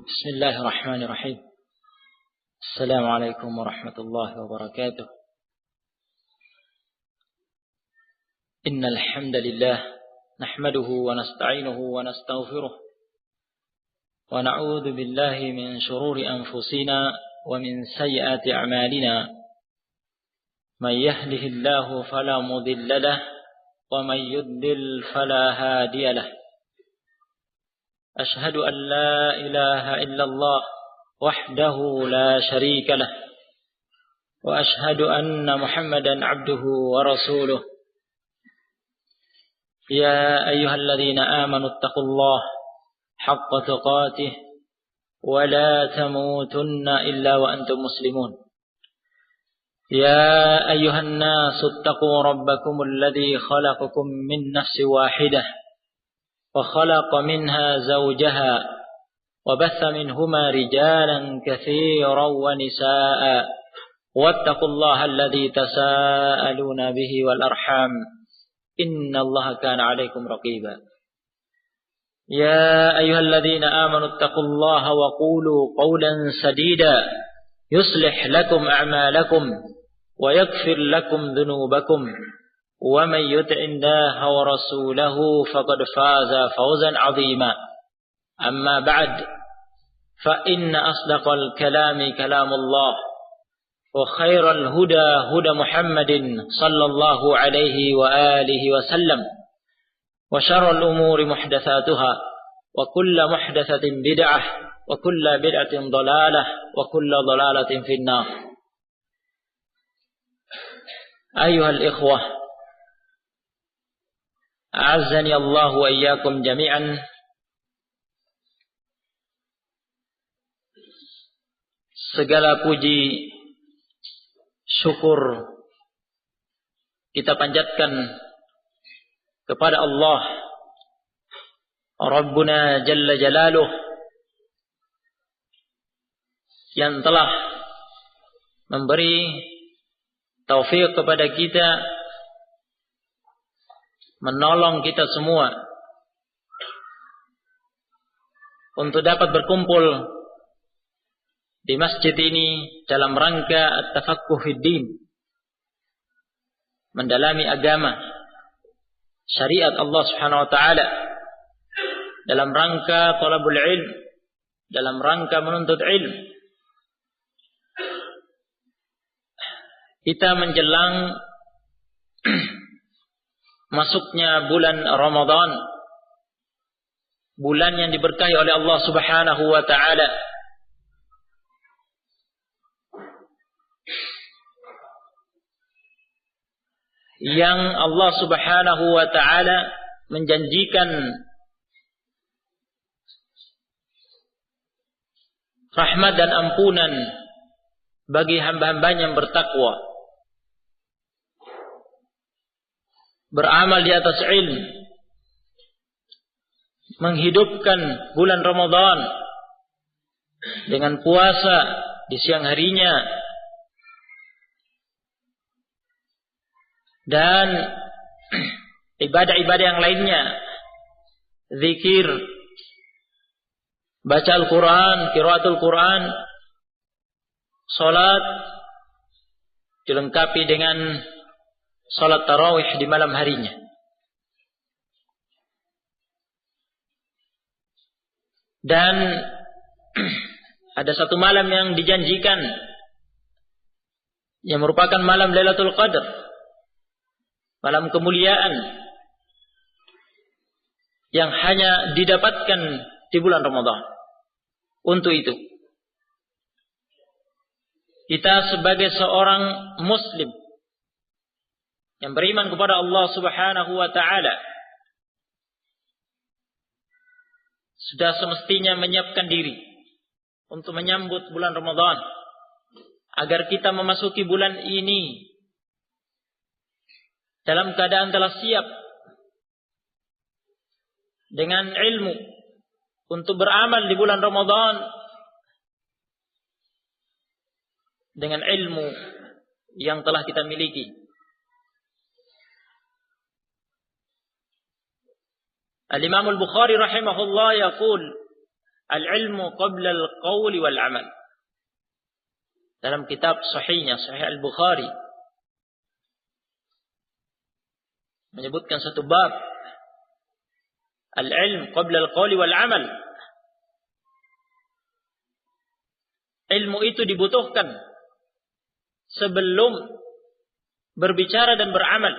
بسم الله الرحمن الرحيم. السلام عليكم ورحمة الله وبركاته. إن الحمد لله نحمده ونستعينه ونستغفره ونعوذ بالله من شرور أنفسنا ومن سيئات أعمالنا. من يهده الله فلا مضل له ومن يضلل فلا هادي له. أشهد أن لا إله إلا الله وحده لا شريك له وأشهد أن محمدا عبده ورسوله. يا أيها الذين آمنوا اتقوا الله حق تقاته ولا تموتن إلا وأنتم مسلمون. يا أيها الناس اتقوا ربكم الذي خلقكم من نفس واحدة وخلق منها زوجها وبث منهما رجالا كثيرا ونساء واتقوا الله الذي تساءلون به والأرحام إن الله كان عليكم رقيبا. يا أيها الذين آمنوا اتقوا الله وقولوا قولا سديدا يصلح لكم أعمالكم ويغفر لكم ذنوبكم ومن يطع الله ورسوله فقد فاز فوزا عظيما. أما بعد فإن أصدق الكلام كلام الله وخير الهدى هدى محمد صلى الله عليه وآله وسلم وشر الأمور محدثاتها وكل محدثة بدعة وكل بدعة ضلالة وكل ضلالة في النار. أيها الإخوة أعزني الله وإياكم جميعا. Segala puji syukur kita panjatkan kepada Allah Rabbuna Jalla Jalaluh yang telah memberi taufik kepada kita, menolong kita semua untuk dapat berkumpul di masjid ini dalam rangka at-tafaqquh fid din, mendalami agama syariat Allah Subhanahu wa taala, dalam rangka talabul ilm, dalam rangka menuntut ilm. Kita menjelang masuknya bulan Ramadan, bulan yang diberkahi oleh Allah Subhanahu wa taala. Yang Allah Subhanahu wa taala menjanjikan rahmat dan ampunan bagi hamba-hambanya yang bertakwa, beramal di atas ilmu, menghidupkan bulan Ramadan dengan puasa di siang harinya dan ibadah-ibadah yang lainnya, zikir, baca Al-Quran, qiraatul Quran, salat, dilengkapi dengan salat tarawih di malam harinya. Dan ada satu malam yang dijanjikan yang merupakan malam Lailatul Qadar, malam kemuliaan yang hanya didapatkan di bulan Ramadan. Untuk itu kita sebagai seorang muslim yang beriman kepada Allah Subhanahu wa taala sudah semestinya menyiapkan diri untuk menyambut bulan Ramadan, agar kita memasuki bulan ini dalam keadaan telah siap dengan ilmu untuk beramal di bulan Ramadan, dengan ilmu yang telah kita miliki. Al-Imam Al-Bukhari rahimahullah yaqul Al-ilmu qabla al-qawli wal amal. Dalam kitab sahihnya, Sahih Al-Bukhari, menyebutkan satu bab, al-ilm qabla al-qawli wal amal. Ilmu itu dibutuhkan sebelum berbicara dan beramal.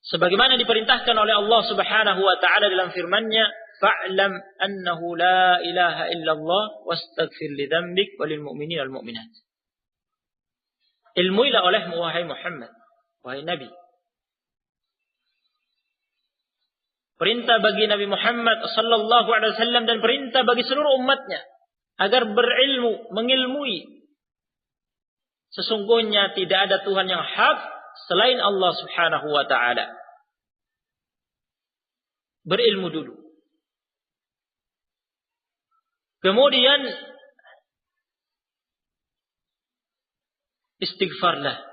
Sebagaimana diperintahkan oleh Allah Subhanahu wa taala dalam firman-Nya, fa'lam annahu la ilaha illallah wastaghfir li dzambik walil mu'minina wal mu'minat. Ilmuilah olehmu wahai Muhammad, wahai Nabi. Perintah bagi Nabi Muhammad sallallahu alaihi wasallam dan perintah bagi seluruh umatnya agar berilmu, mengilmui. Sesungguhnya tidak ada Tuhan yang hak selain Allah Subhanahu wa taala. Berilmu dulu. Kemudian istighfarlah.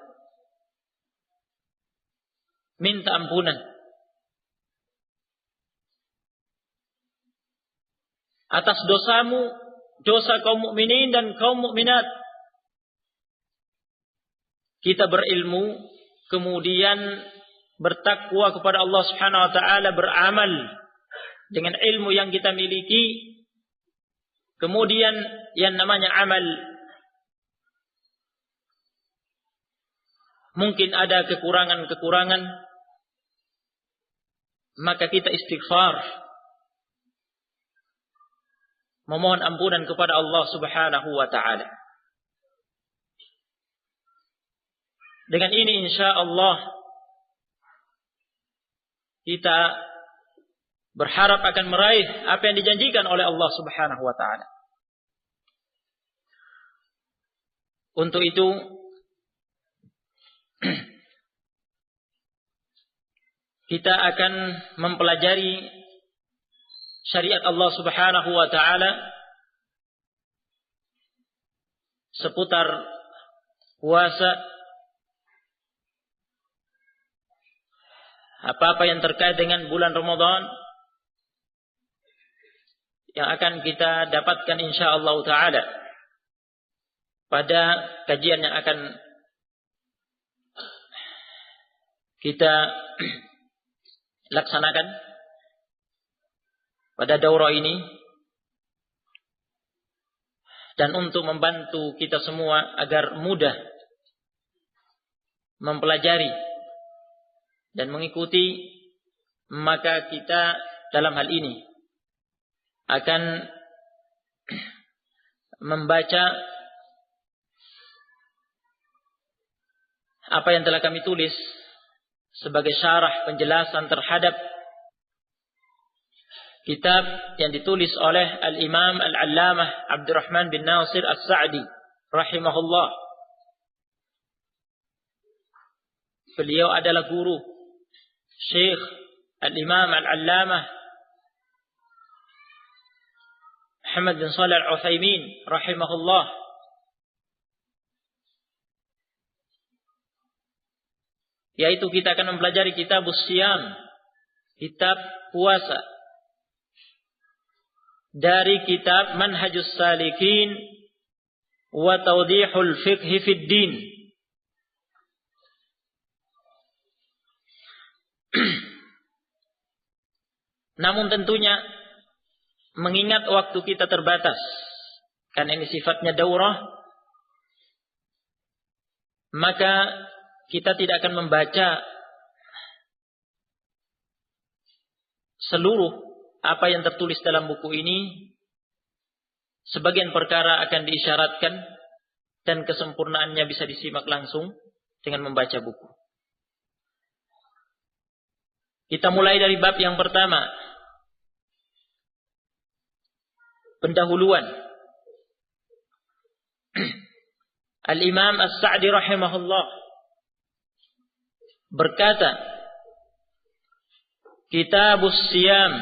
Minta ampunan atas dosamu, dosa kaum mukminin dan kaum mukminat. Kita berilmu, kemudian bertakwa kepada Allah Subhanahu wa taala, beramal dengan ilmu yang kita miliki. Kemudian yang namanya amal, mungkin ada kekurangan-kekurangan, maka kita istighfar, memohon ampunan kepada Allah Subhanahu wa taala. Dengan ini insyaallah kita berharap akan meraih apa yang dijanjikan oleh Allah Subhanahu wa taala. Untuk itu kita akan mempelajari syariat Allah Subhanahu wa taala seputar puasa, apa-apa yang terkait dengan bulan Ramadan yang akan kita dapatkan insyaallah taala pada kajian yang akan kita laksanakan pada daurah ini, dan untuk membantu kita semua agar mudah mempelajari dan mengikuti, maka kita dalam hal ini akan membaca apa yang telah kami tulis sebagai syarah penjelasan terhadap kitab yang ditulis oleh Al-Imam Al-Allamah Abdurrahman bin Nasir As-Sa'di rahimahullah. Beliau adalah guru Syekh Al-Imam Al-Allamah Muhammad bin Shalih Al-Utsaimin rahimahullah. Yaitu kita akan mempelajari kitab Siyam, kitab puasa, dari kitab Manhajus Salikin wa Tawdihul Fiqh fid Din. Namun tentunya mengingat waktu kita terbatas, karena ini sifatnya daurah, maka kita tidak akan membaca seluruh apa yang tertulis dalam buku ini. Sebagian perkara akan diisyaratkan dan kesempurnaannya bisa disimak langsung dengan membaca buku. Kita mulai dari bab yang pertama, pendahuluan. Al-Imam As-Sa'di rahimahullah berkata, Kitabus Siyam,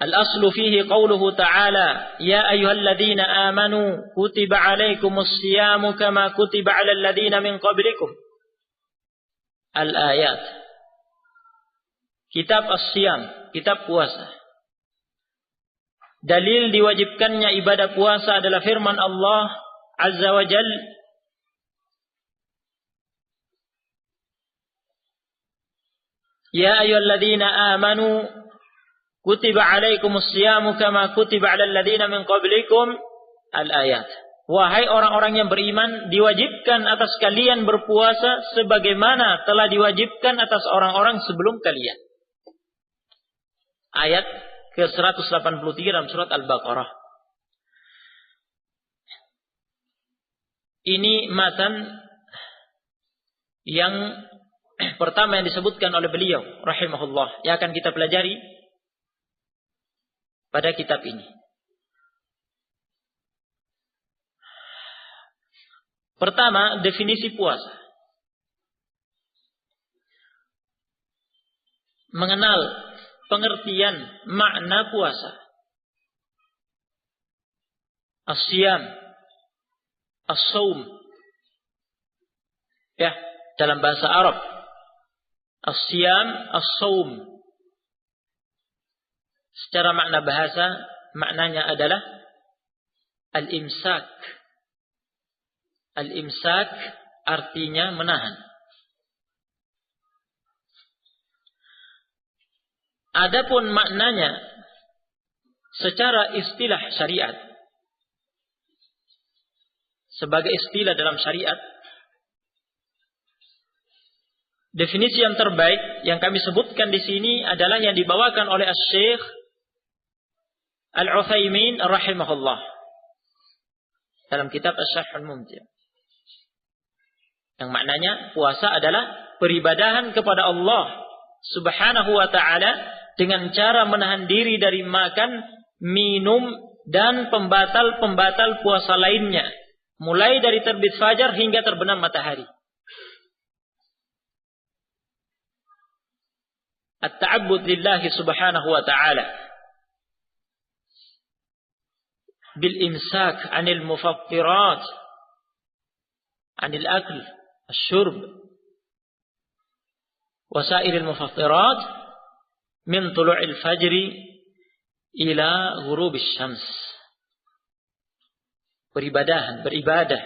Al-aslu fihi qawluhu ta'ala, ya ayyuhalladzina amanu kutiba alaikumus siyamu kama kutiba alal ladzina min qablikum. Al-ayat. Kitab as-siyam, kitab puasa. Dalil diwajibkannya ibadah puasa adalah firman Allah Azza wa Jal, ya ayyuhalladzina amanu kutiba alaikumus siyamu kama kutiba alal ladzina min qablikum. Al-ayat. Wahai orang-orang yang beriman, diwajibkan atas kalian berpuasa sebagaimana telah diwajibkan atas orang-orang sebelum kalian. Ayat ke-183 dalam surat Al-Baqarah. Ini matan yang pertama yang disebutkan oleh beliau rahimahullah, yang akan kita pelajari pada kitab ini. Pertama, definisi puasa. Mengenal pengertian makna puasa. As-siyam, as-saum. Ya, dalam bahasa Arab. As-siyam, as-saum. Secara makna bahasa, maknanya adalah al-imsak. Al-imsak artinya menahan. Adapun maknanya secara istilah syariat, sebagai istilah dalam syariat, definisi yang terbaik yang kami sebutkan di sini adalah yang dibawakan oleh Asy-Syaikh Al-Utsaimin rahimahullah dalam kitab Asy-Syarhul Mumti'. Yang maknanya puasa adalah peribadahan kepada Allah Subhanahu wa ta'ala dengan cara menahan diri dari makan, minum, dan pembatal-pembatal puasa lainnya, mulai dari terbit fajar hingga terbenam matahari. At-ta'abbud lillahi subhanahu wa ta'ala bil imsak 'anil mufattirat, 'anil akl, asy-syurb, wa sa'iril mufattirat min tulu'il fajri ila ghurubis syams. Beribadah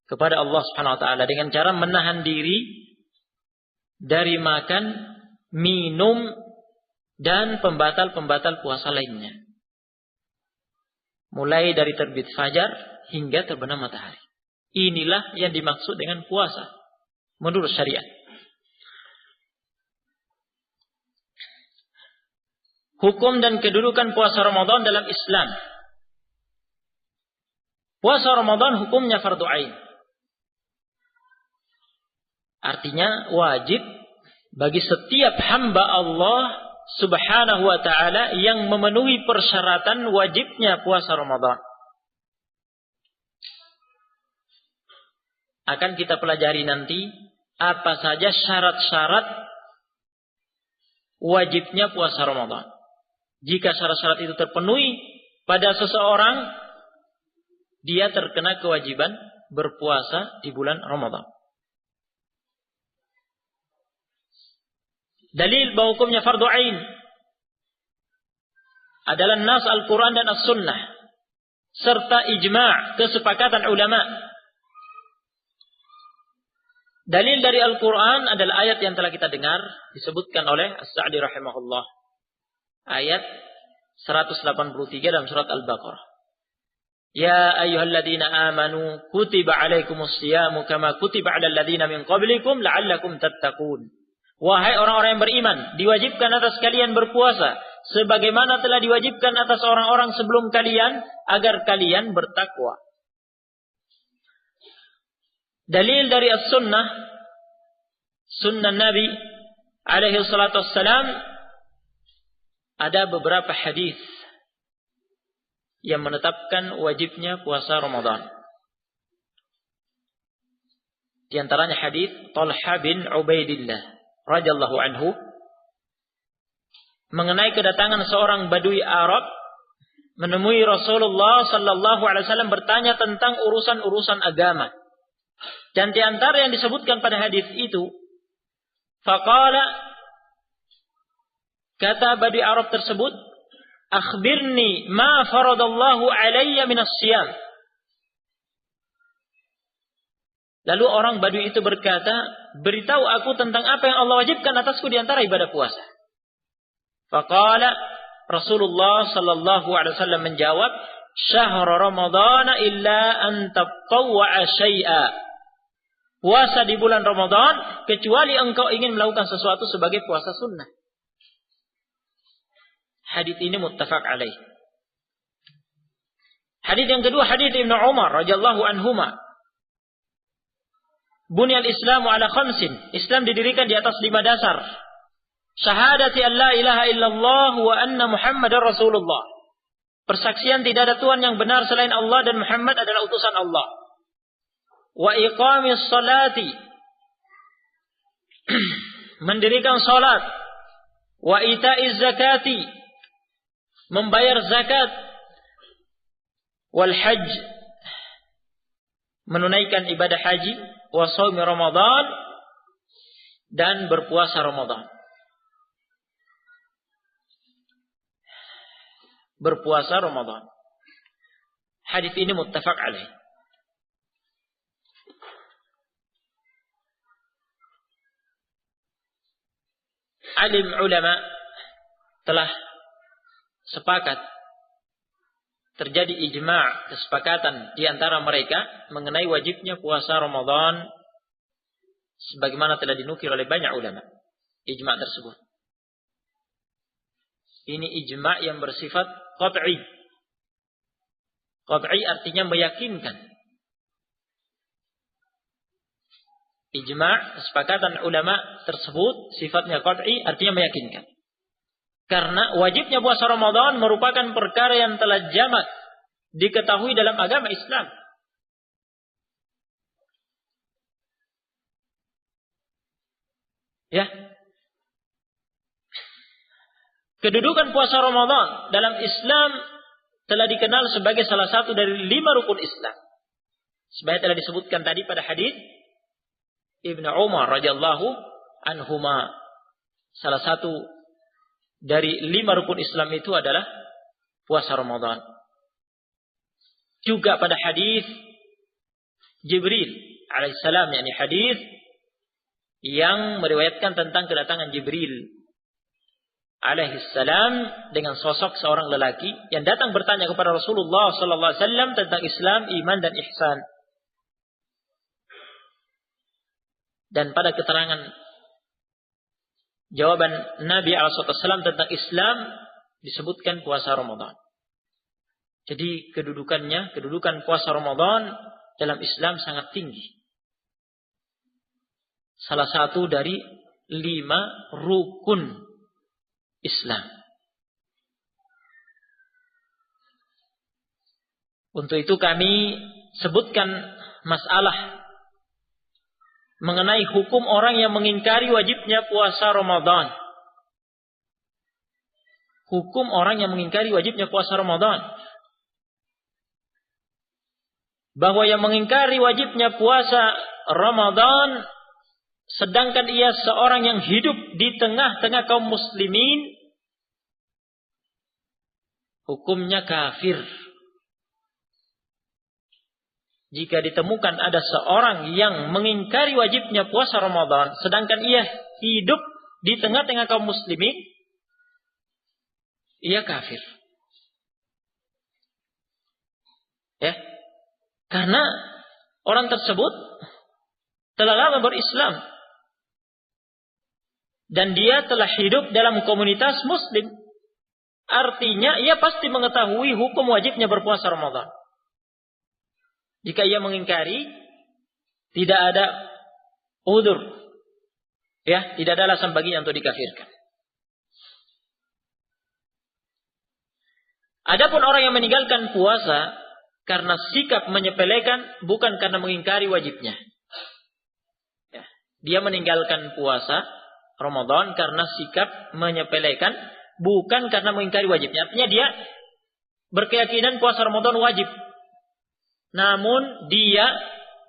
kepada Allah Subhanahu wa taala dengan cara menahan diri dari makan, minum, dan pembatal-pembatal puasa lainnya, mulai dari terbit fajar hingga terbenam matahari. Inilah yang dimaksud dengan puasa menurut syariat. Hukum dan kedudukan puasa Ramadan dalam Islam. Puasa Ramadan hukumnya fardu ain. Artinya wajib bagi setiap hamba Allah Subhanahu wa ta'ala yang memenuhi persyaratan wajibnya puasa Ramadan. Akan kita pelajari nanti apa saja syarat-syarat wajibnya puasa Ramadan. Jika syarat-syarat itu terpenuhi pada seseorang, dia terkena kewajiban berpuasa di bulan Ramadan. Dalil bahwa hukumnya fardu ain adalah nas Al-Quran dan As-Sunnah serta ijma' kesepakatan ulama. Dalil dari Al-Quran adalah ayat yang telah kita dengar disebutkan oleh As-Sa'di rahimahullah. Ayat 183 dalam surat Al-Baqarah. Ya ayyuhalladzina amanu kutiba alaikumus siyamu kama kutiba alal ladzina min qablikum la'allakum tattaqun. Wahai orang-orang yang beriman, diwajibkan atas kalian berpuasa sebagaimana telah diwajibkan atas orang-orang sebelum kalian agar kalian bertakwa. Dalil dari As-Sunnah, Sunnah Nabi alaihi salatu wassalam, ada beberapa hadis yang menetapkan wajibnya puasa Ramadan. Di antaranya hadis Talha bin Ubaidillah radhiyallahu anhu mengenai kedatangan seorang Badui Arab menemui Rasulullah sallallahu alaihi wasallam bertanya tentang urusan-urusan agama. Dan di antara yang disebutkan pada hadis itu, faqala, kata Badui Arab tersebut, akhbirni ma faradallahu alayya minas siyam. Lalu orang Badui itu berkata, beritahu aku tentang apa yang Allah wajibkan atasku di antara ibadah puasa. Faqala, Rasulullah sallallahu alaihi wasallam menjawab, syahr Ramadan illa an tatawwa'a syai'a. Puasa di bulan Ramadan kecuali engkau ingin melakukan sesuatu sebagai puasa sunnah. Hadis ini muttafaq alaih. Hadis yang kedua, hadis Ibnu Umar radhiyallahu anhuma. Bunyal Islamu ala khamsin. Islam didirikan di atas 5 dasar. Syahadati an la ilaha illallah wa anna Muhammadar Rasulullah. Persaksian tidak ada Tuhan yang benar selain Allah dan Muhammad adalah utusan Allah. Wa iqamis salati. Mendirikan salat. Wa ita'iz zakati. Membayar zakat. Wal hajj. Menunaikan ibadah haji. Wa shaumi Ramadan. Dan berpuasa Ramadan. Berpuasa Ramadan. Hadis ini muttafaq alaih. Alim ulama telah sepakat, terjadi ijma', kesepakatan di antara mereka mengenai wajibnya puasa Ramadan sebagaimana telah dinukil oleh banyak ulama. Ijma' tersebut. Ini ijma' yang bersifat qat'i. Qat'i artinya meyakinkan. Ijma', kesepakatan ulama tersebut sifatnya qat'i artinya meyakinkan. Karena wajibnya puasa Ramadan merupakan perkara yang telah jamak diketahui dalam agama Islam. Ya. Kedudukan puasa Ramadan dalam Islam telah dikenal sebagai salah satu dari 5 rukun Islam. Sebagai telah disebutkan tadi pada hadis Ibnu Umar radhiyallahu anhuma. Salah satu dari 5 rukun Islam itu adalah puasa Ramadan. Juga pada hadis Jibril alaihissalam, yakni hadis yang meriwayatkan tentang kedatangan Jibril alaihissalam dengan sosok seorang lelaki yang datang bertanya kepada Rasulullah sallallahu alaihi wasallam tentang Islam, iman dan ihsan. Dan pada keterangan jawaban Nabi SAW tentang Islam disebutkan puasa Ramadan. Jadi kedudukan puasa Ramadan dalam Islam sangat tinggi. Salah satu dari 5 rukun Islam. Untuk itu kami sebutkan masalah mengenai hukum orang yang mengingkari wajibnya puasa Ramadan. Hukum orang yang mengingkari wajibnya puasa Ramadan. Bahwa yang mengingkari wajibnya puasa Ramadan sedangkan ia seorang yang hidup di tengah-tengah kaum muslimin, hukumnya kafir. Jika ditemukan ada seorang yang mengingkari wajibnya puasa Ramadan sedangkan ia hidup di tengah-tengah kaum muslimin, ia kafir. Ya. Karena orang tersebut telah lama berislam dan dia telah hidup dalam komunitas muslim. Artinya ia pasti mengetahui hukum wajibnya berpuasa Ramadan. Jika ia mengingkari, tidak ada udzur, ya, tidak ada alasan baginya untuk dikafirkan. Adapun orang yang meninggalkan puasa karena sikap menyepelekan, bukan karena mengingkari wajibnya. Ya, dia meninggalkan puasa Ramadan karena sikap menyepelekan bukan karena mengingkari wajibnya. Artinya dia berkeyakinan puasa Ramadan wajib. Namun dia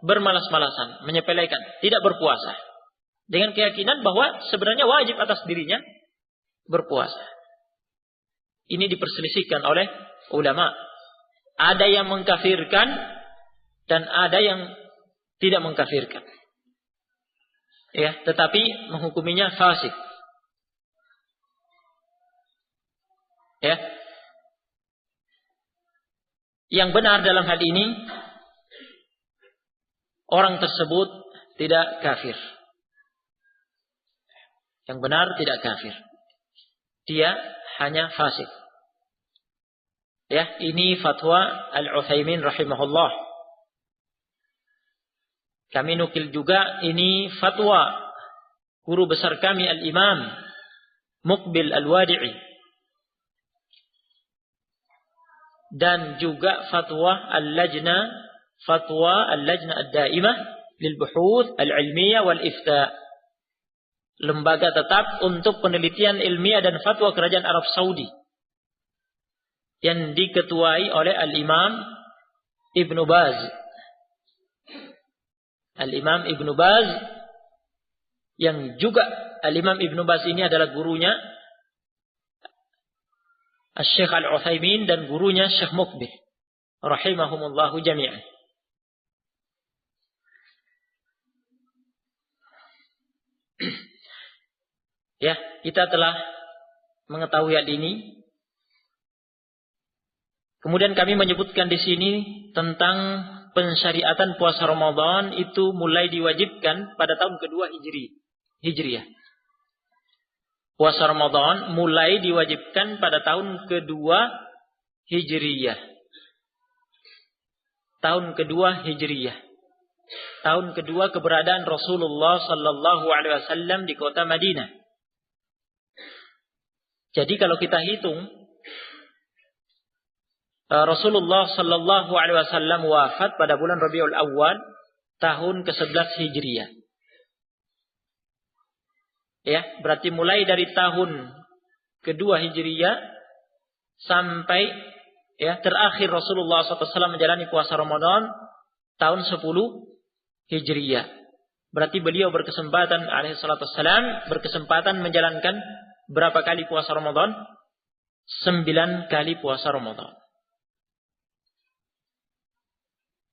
bermalas-malasan, menyepelekan, tidak berpuasa. Dengan keyakinan bahwa sebenarnya wajib atas dirinya berpuasa. Ini diperselisihkan oleh ulama. Ada yang mengkafirkan dan ada yang tidak mengkafirkan. Ya, tetapi menghukuminya fasik. Ya. Yang benar dalam hal ini, orang tersebut tidak kafir. Yang benar tidak kafir. Dia hanya fasik. Ya, ini fatwa Al-Utsaimin rahimahullah. Kami nukil juga ini fatwa guru besar kami Al-Imam Muqbil Al-Wadi'i. Dan juga fatwa Al-Lajna Ad-Daimah lil Buhuth Al-Ilmiyah wal Ifta. Lembaga tetap untuk penelitian ilmiah dan fatwa Kerajaan Arab Saudi yang diketuai oleh Al-Imam Ibnu Baz. Al-Imam Ibnu Baz yang juga Al-Imam Ibnu Baz ini adalah gurunya Syekh Al-Utsaimin dan gurunya Syekh Muqbil rahimahumullahu jami'an. Ya, kita telah mengetahui hal ini. Kemudian kami menyebutkan di sini tentang pensyariatan puasa Ramadan itu mulai diwajibkan pada tahun kedua Hijriah. Puasa Ramadan mulai diwajibkan pada tahun kedua Hijriah. Tahun kedua Hijriah. Tahun kedua keberadaan Rasulullah sallallahu alaihi wasallam di kota Madinah. Jadi kalau kita hitung Rasulullah sallallahu alaihi wasallam wafat pada bulan Rabiul Awal tahun ke-11 Hijriah. Ya, berarti mulai dari tahun kedua Hijriah sampai ya terakhir Rasulullah SAW menjalani puasa Ramadan tahun 10 Hijriah. Berarti beliau berkesempatan alaihi salatu wassalam berkesempatan menjalankan berapa kali puasa Ramadan? 9 kali puasa Ramadan.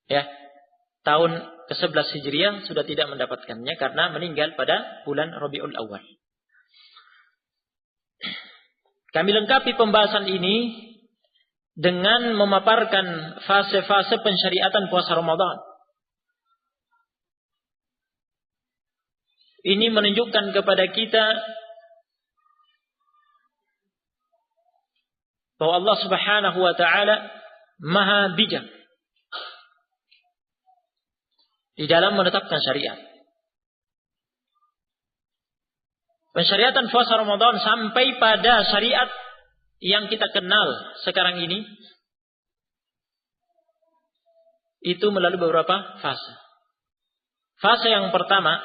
Ya, tahun ke-11 Hijriah sudah tidak mendapatkannya karena meninggal pada bulan Rabiul Awal. Kami lengkapi pembahasan ini dengan memaparkan fase-fase pensyariatan puasa Ramadan. Ini menunjukkan kepada kita bahwa Allah Subhanahu wa taala Maha bijak di dalam menetapkan syariat. Pensyariatan puasa Ramadan sampai pada syariat yang kita kenal sekarang ini itu melalui beberapa fase. Fase yang pertama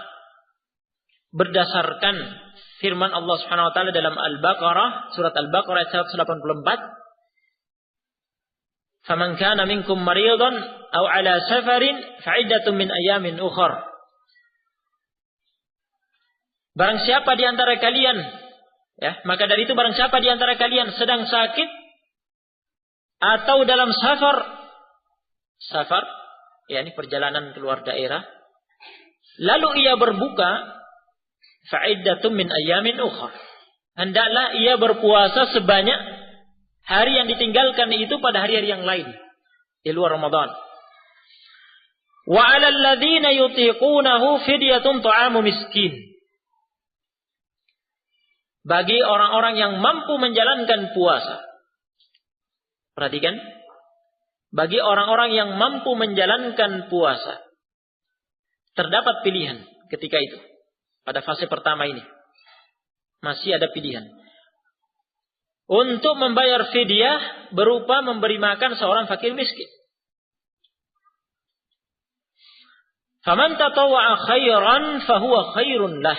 berdasarkan firman Allah Subhanahu wa taala dalam Al-Baqarah, surat Al-Baqarah ayat 184. Faman kana minkum maridan aw ala safarin fa'iddatun min ayamin ukhar. Barang siapa di antara kalian, ya, maka dari itu barang siapa di antara kalian sedang sakit atau dalam safar, yakni perjalanan keluar daerah, lalu ia berbuka, fa'iddatun min ayamin ukhar. Hendaklah ia berpuasa sebanyak hari yang ditinggalkan itu pada hari-hari yang lain di luar Ramadan. Wa 'alal ladzina yutiqunahu fidyatun ta'amu miskin. Bagi orang-orang yang mampu menjalankan puasa. Perhatikan. Bagi orang-orang yang mampu menjalankan puasa. Terdapat pilihan ketika itu. Pada fase pertama ini. Masih ada pilihan. Untuk membayar fidyah berupa memberi makan seorang fakir miskin. Faman tatawwa'a khairan fahuwa khairun lah.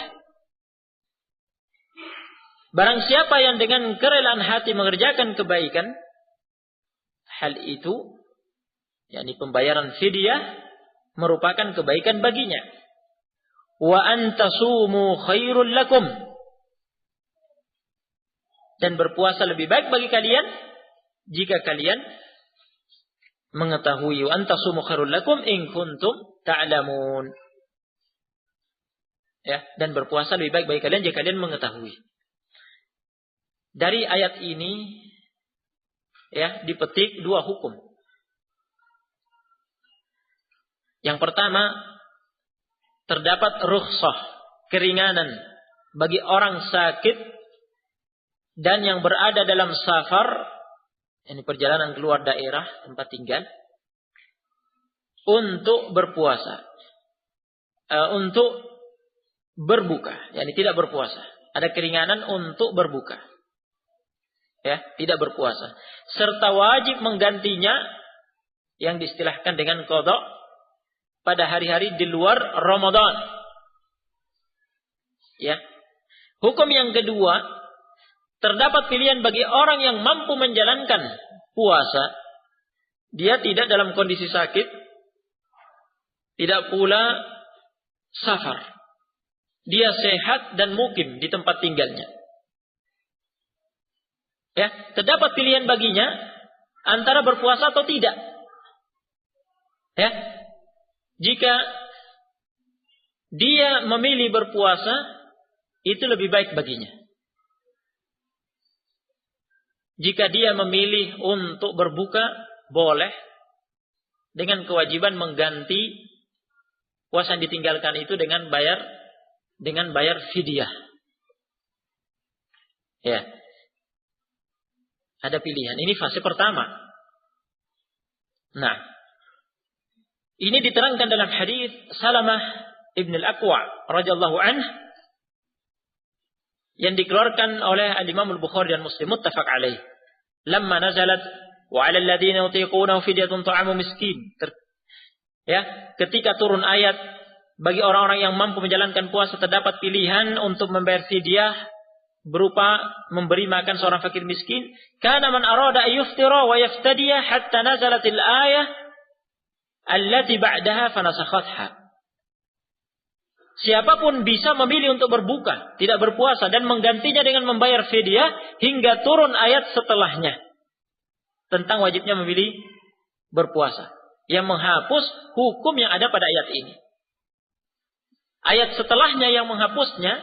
Barang siapa yang dengan kerelaan hati mengerjakan kebaikan, hal itu, yakni pembayaran fidyah, merupakan kebaikan baginya. Wa antasumu khairul lakum. Dan berpuasa lebih baik bagi kalian jika kalian mengetahui. Wa antasumu khairul lakum in kuntum ta'lamun. Ya, dan berpuasa lebih baik bagi kalian jika kalian mengetahui. Dari ayat ini ya dipetik dua hukum. Yang pertama, terdapat rukhsah, keringanan bagi orang sakit dan yang berada dalam safar, ini perjalanan keluar daerah tempat tinggal, untuk berpuasa, untuk berbuka, yakni tidak berpuasa. Ada keringanan untuk berbuka, ya, tidak berpuasa, serta wajib menggantinya yang diistilahkan dengan qadha pada hari-hari di luar Ramadan. Ya. Hukum yang kedua, terdapat pilihan bagi orang yang mampu menjalankan puasa. Dia tidak dalam kondisi sakit, tidak pula safar. Dia sehat dan mukim di tempat tinggalnya. Ya, terdapat pilihan baginya antara berpuasa atau tidak. Ya. Jika dia memilih berpuasa, itu lebih baik baginya. Jika dia memilih untuk berbuka, boleh dengan kewajiban mengganti puasa yang ditinggalkan itu dengan bayar fidyah. Ya. Ada pilihan. Ini fase pertama. Nah, ini diterangkan dalam hadis Salamah ibn al-Aqwa radhiyallahu anhu yang dikeluarkan oleh Imam Al-Bukhari dan Muslim muttafaq alaih. Lamma nazalat wa 'alal ladzina yutiqunahu fidyatun ta'amu miskin. Ya, ketika turun ayat bagi orang-orang yang mampu menjalankan puasa terdapat pilihan untuk membayar fidyah berupa memberi makan seorang fakir miskin. Kana man arada ayuftira wa yaftadiya hatta nazalatil ayah allati ba'daha fanasakhatha. Siapapun bisa memilih untuk berbuka, tidak berpuasa dan menggantinya dengan membayar fidyah hingga turun ayat setelahnya tentang wajibnya memilih berpuasa yang menghapus hukum yang ada pada ayat ini. Ayat setelahnya yang menghapusnya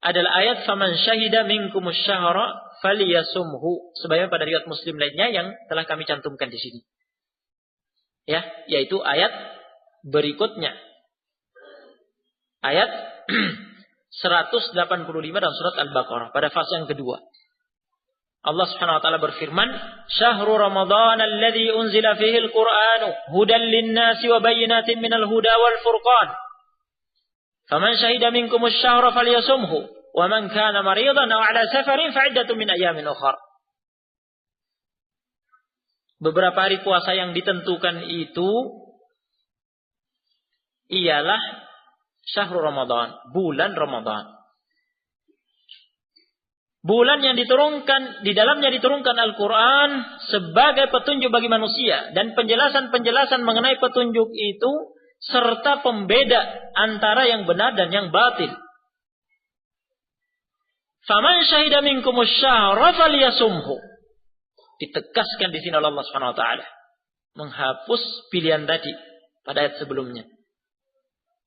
adalah ayat faman syahida minkumus syahra falyasumhu, sebagaimana pada riwayat Muslim lainnya yang telah kami cantumkan di sini. Ya, yaitu ayat berikutnya. Ayat 185 dalam surat Al-Baqarah pada fase yang kedua. Allah Subhanahu wa taala berfirman, "Syahrul Ramadan alladzi unzila fihi al-Qur'anu hudan lin-nasi wa bayyinatin minal huda wal furqan. Faman syahida minkumus syahra falyasumhu wa man kana maridan aw 'ala safarin fa'iddatun min ayyamin ukhra." Beberapa hari puasa yang ditentukan itu ialah syahrul Ramadan, bulan Ramadan. Bulan yang diturunkan, di dalamnya diturunkan Al-Quran sebagai petunjuk bagi manusia. Dan penjelasan-penjelasan mengenai petunjuk itu serta pembeda antara yang benar dan yang batil. Faman syahida minkumus syahra falyasumhu. Ditegaskan di sini oleh Allah Subhanahu wa taala, menghapus pilihan tadi pada ayat sebelumnya.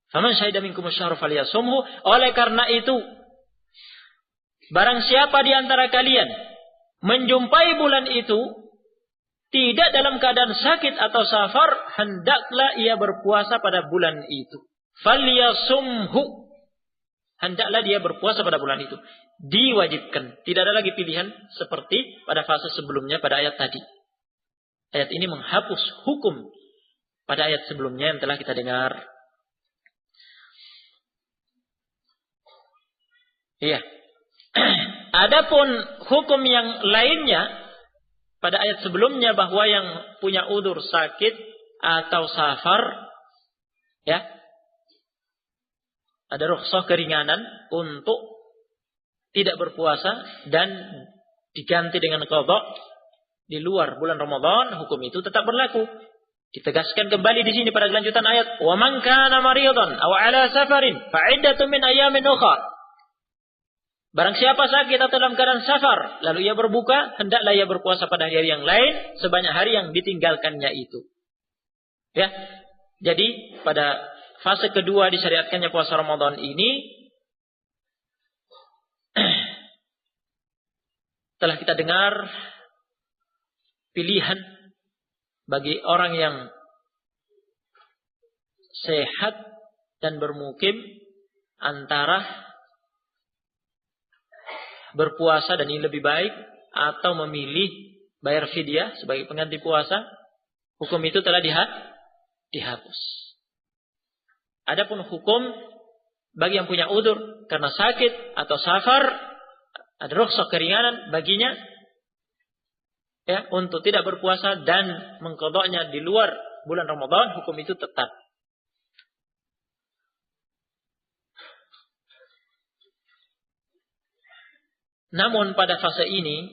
Faman syahida minkumus syahra falyasumhu. Oleh karena itu, barang siapa di antara kalian menjumpai bulan itu tidak dalam keadaan sakit atau safar, hendaklah ia berpuasa pada bulan itu. Falyasumhu. Hendaklah dia berpuasa pada bulan itu. Diwajibkan. Tidak ada lagi pilihan seperti pada fase sebelumnya pada ayat tadi. Ayat ini menghapus hukum pada ayat sebelumnya yang telah kita dengar. Iya. Adapun hukum yang lainnya pada ayat sebelumnya bahwa yang punya udzur sakit atau safar, ya, ada rukhsah keringanan untuk tidak berpuasa dan diganti dengan qadha di luar bulan Ramadan, hukum itu tetap berlaku. Ditegaskan kembali di sini pada kelanjutan ayat, "Wa man kana maridan aw ala safarin fa iddatun min ayamin ukhra." Barang siapa sakit atau dalam keadaan safar, lalu ia berbuka, hendaklah ia berpuasa pada hari yang lain sebanyak hari yang ditinggalkannya itu. Ya. Jadi pada fase kedua disyariatkannya puasa Ramadan ini telah kita dengar pilihan bagi orang yang sehat dan bermukim antara berpuasa dan ini lebih baik atau memilih bayar fidyah sebagai pengganti puasa. Hukum itu telah dihapus. Adapun hukum bagi yang punya udzur karena sakit atau safar, ada rukhsah keringanan baginya ya untuk tidak berpuasa dan mengqadha'nya di luar bulan Ramadan, hukum itu tetap. Namun pada fase ini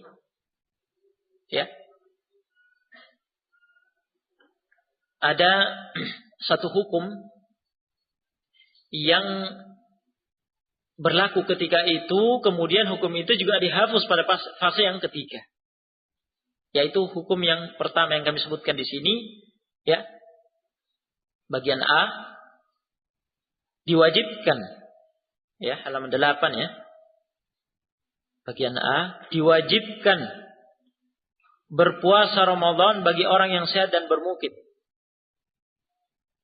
ya ada satu hukum yang berlaku ketika itu, kemudian hukum itu juga dihapus pada fase yang ketiga. Yaitu hukum yang pertama yang kami sebutkan di sini, ya. Bagian A diwajibkan, ya, halaman 8 ya. Bagian A diwajibkan berpuasa Ramadan bagi orang yang sehat dan bermukim.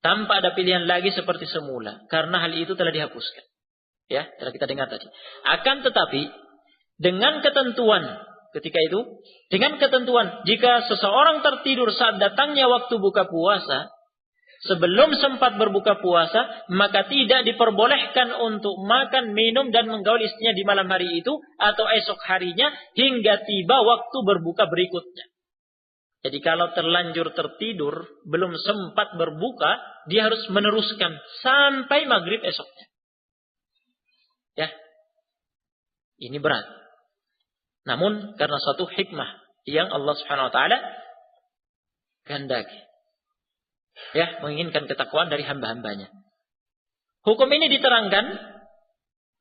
Tanpa ada pilihan lagi seperti semula, karena hal itu telah dihapuskan. Ya, telah kita dengar tadi. Akan tetapi dengan ketentuan ketika itu, dengan ketentuan jika seseorang tertidur saat datangnya waktu buka puasa, sebelum sempat berbuka puasa, maka tidak diperbolehkan untuk makan, minum dan menggaul istrinya di malam hari itu atau esok harinya hingga tiba waktu berbuka berikutnya. Jadi kalau terlanjur tertidur, belum sempat berbuka, dia harus meneruskan sampai maghrib esoknya. Ya, ini berat. Namun karena suatu hikmah yang Allah Subhanahu wa taala kehendaki, ya, menginginkan ketakwaan dari hamba-hambanya. Hukum ini diterangkan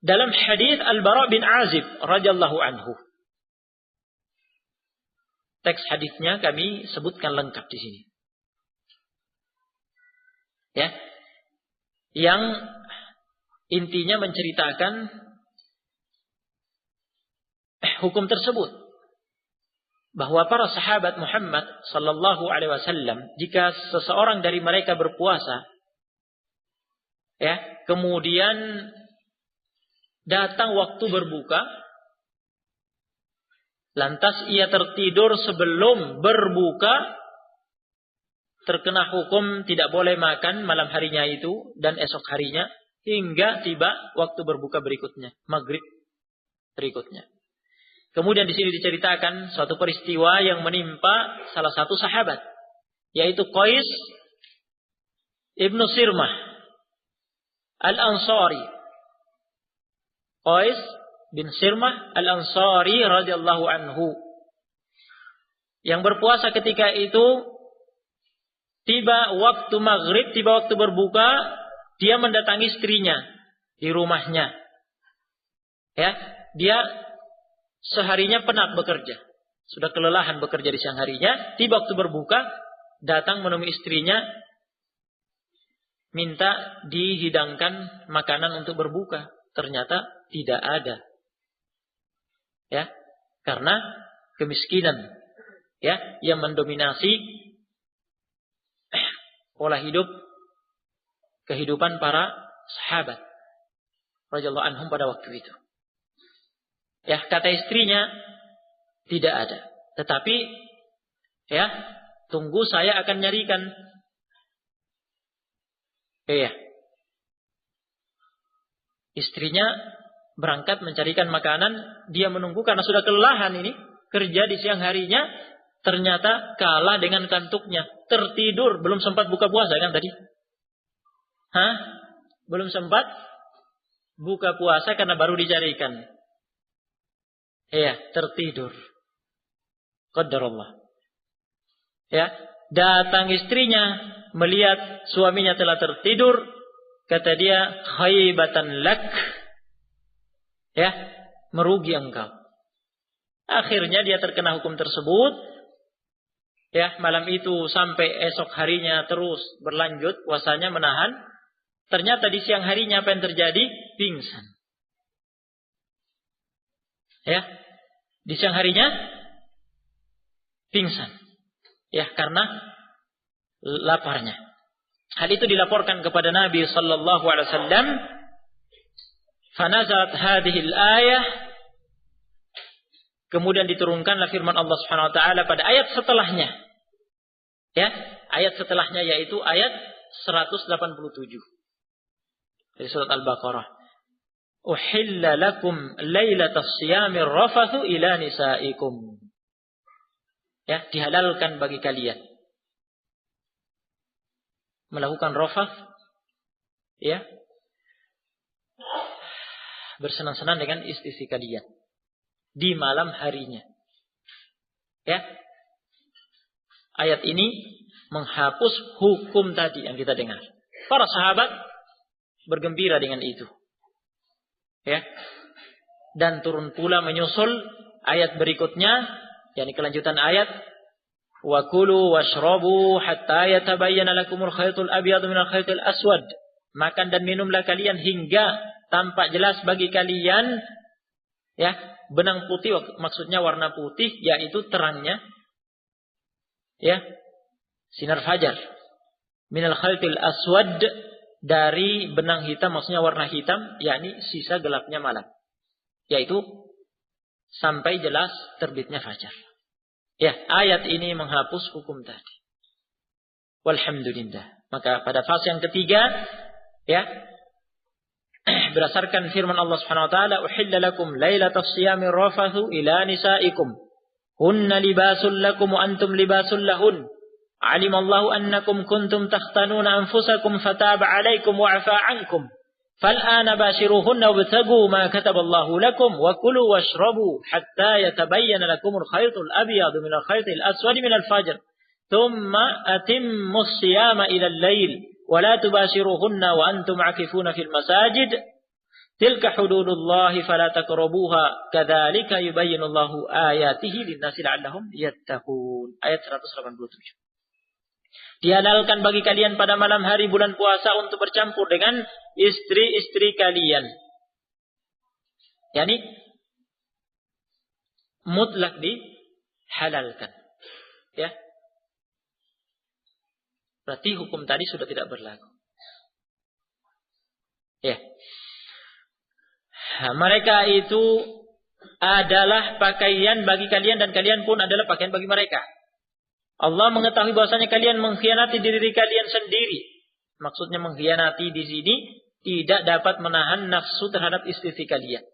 dalam hadis Al-Bara' bin Azib radhiyallahu anhu. Teks hadisnya kami sebutkan lengkap di sini. Ya. Yang intinya menceritakan hukum tersebut, bahwa para sahabat Muhammad sallallahu alaihi wasallam, jika seseorang dari mereka berpuasa, ya, kemudian datang waktu berbuka, lantas ia tertidur sebelum berbuka, terkena hukum tidak boleh makan malam harinya itu dan esok harinya hingga tiba waktu berbuka berikutnya, maghrib berikutnya. Kemudian di sini diceritakan suatu peristiwa yang menimpa salah satu sahabat, yaitu Qais ibnu Sirmah Al-Ansari. Qais bin Sirmah Al-Ansari radhiyallahu anhu, yang berpuasa ketika itu, tiba waktu maghrib, tiba waktu berbuka, dia mendatangi istrinya di rumahnya. Ya, dia seharinya penat bekerja, sudah kelelahan bekerja di siang harinya, tiba waktu berbuka, datang menemui istrinya, minta dihidangkan makanan untuk berbuka. Ternyata tidak ada. Ya, karena kemiskinan, ya, yang mendominasi pola hidup kehidupan para sahabat radhiyallahu anhum pada waktu itu. Ya, kata istrinya, tidak ada. Tetapi, ya, tunggu saya akan nyarikan. Iya. Istrinya berangkat mencarikan makanan, dia menunggu karena sudah kelelahan ini, kerja di siang harinya, ternyata kalah dengan kantuknya, tertidur, belum sempat buka puasa kan tadi? Belum sempat buka puasa karena baru dicarikan. Ya, tertidur. Qadarullah. Ya, datang istrinya melihat suaminya telah tertidur, kata dia, khaybatan lak. Ya, merugi engkau. Akhirnya dia terkena hukum tersebut. Ya, malam itu sampai esok harinya terus berlanjut puasanya menahan. Ternyata di siang harinya apa yang terjadi? Pingsan. Ya, di siang harinya pingsan. Ya, karena laparnya. Hal itu dilaporkan kepada Nabi sallallahu alaihi wasallam. Fanazalat hadhil ayah. Kemudian diturunkanlah firman Allah Subhanahu wa taala pada ayat setelahnya. Ya, ayat setelahnya yaitu ayat 187. Dari surat Al-Baqarah. Uhilla lakum lailatas siyamir rafathu ila nisaikum. Ya, dihalalkan bagi kalian melakukan rafath, ya, bersenang-senang dengan istri kalian di malam harinya. Ya. Ayat ini menghapus hukum tadi yang kita dengar. Para sahabat bergembira dengan itu. Ya. Dan turun pula menyusul ayat berikutnya, yakni kelanjutan ayat, wa kulu washrabu hatta yatabayyana lakumul khaytul abyadu minal khaytil aswad. Makan dan minumlah kalian hingga tampak jelas bagi kalian, ya, benang putih, maksudnya warna putih, yaitu terangnya, ya, sinar fajar, minal khaytil aswad, dari benang hitam, maksudnya warna hitam, yakni sisa gelapnya malam, yaitu sampai jelas terbitnya fajar. Ya, ayat ini menghapus hukum tadi. Walhamdulillah. Maka pada fase yang ketiga, ya, berdasarkan firman Allah Subhanahu wa taala, uhilla lakum lailatas siyamir rafathu ila nisaikum hunna libasul lakum wa antum libasul lahun. Alimallahu annakum kuntum takhtanuna anfusakum fataba 'alaikum wa 'afa 'ankum. Fal'ana bashiruhunna wabtaghu ma kataballahu lakum wa kulu washrabu hatta yatabayyana lakumul khaytul abyadu minal khaytil aswadi minal fajr. Thumma atimmus siyama ila al-lail wa la tubashiruhunna wa antum 'akifuna fil masajid. Tilka hududullahi fala taqrabuha kadzalika yubayyinullahu ayatihi lin-nasi la'allahum yattaqun. Ayat 187. Dihalalkan bagi kalian pada malam hari bulan puasa untuk bercampur dengan istri-istri kalian. Yani mutlak dihalalkan. Ya. Berarti hukum tadi sudah tidak berlaku. Ya. Nah, mereka itu adalah pakaian bagi kalian dan kalian pun adalah pakaian bagi mereka. Allah mengetahui bahwasanya kalian mengkhianati diri kalian sendiri. Maksudnya mengkhianati di sini tidak dapat menahan nafsu terhadap istri kalian.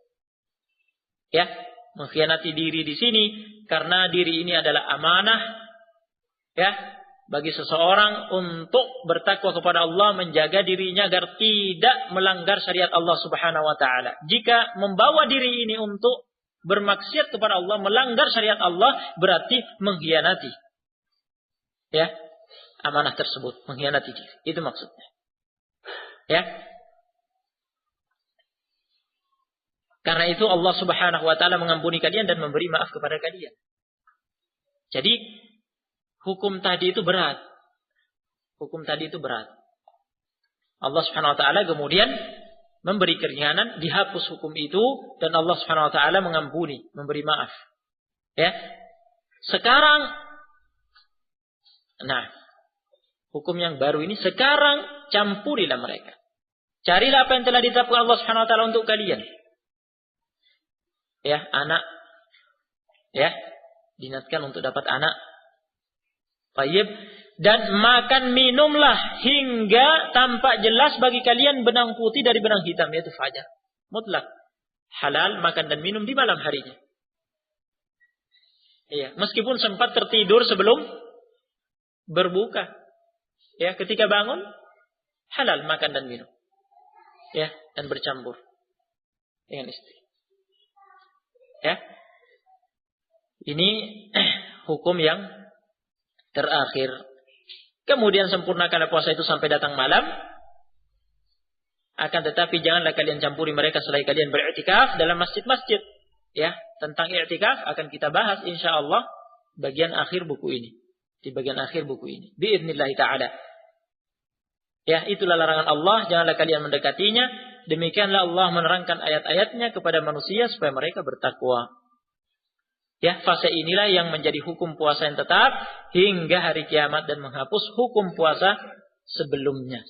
Ya, mengkhianati diri di sini karena diri ini adalah amanah, ya, bagi seseorang untuk bertakwa kepada Allah, menjaga dirinya agar tidak melanggar syariat Allah Subhanahu wa taala. Jika membawa diri ini untuk bermaksiat kepada Allah, melanggar syariat Allah, berarti mengkhianati, ya, amanah tersebut, mengkhianati diri. Itu maksudnya. Ya. Karena itu Allah Subhanahu wa taala mengampuni kalian dan memberi maaf kepada kalian. Jadi hukum tadi itu berat. Hukum tadi itu berat. Allah Subhanahu wa taala kemudian memberi keringanan, dihapus hukum itu dan Allah Subhanahu wa taala mengampuni, memberi maaf. Ya. Sekarang, nah, hukum yang baru ini sekarang campurilah mereka. Carilah apa yang telah ditetapkan Allah Subhanahu wa taala untuk kalian. Ya, anak, ya, dinatkan untuk dapat anak. Baik. Dan makan minumlah hingga tampak jelas bagi kalian benang putih dari benang hitam, yaitu fajar. Mutlak halal makan dan minum di malam harinya. Iya, meskipun sempat tertidur sebelum berbuka. Ya, ketika bangun halal makan dan minum. Ya, dan bercampur dengan istri. Ya. Ini hukum yang terakhir. Kemudian sempurnakanlah puasa itu sampai datang malam. Akan tetapi janganlah kalian campuri mereka selagi kalian beriktikaf dalam masjid-masjid. Ya, tentang i'tikaf akan kita bahas insyaallah bagian akhir buku ini. Di bagian akhir buku ini. Biidznillah ta'ala. Ya, itulah larangan Allah, janganlah kalian mendekatinya. Demikianlah Allah menerangkan ayat-ayatnya kepada manusia supaya mereka bertakwa. Ya, fase inilah yang menjadi hukum puasa yang tetap hingga hari kiamat dan menghapus hukum puasa sebelumnya.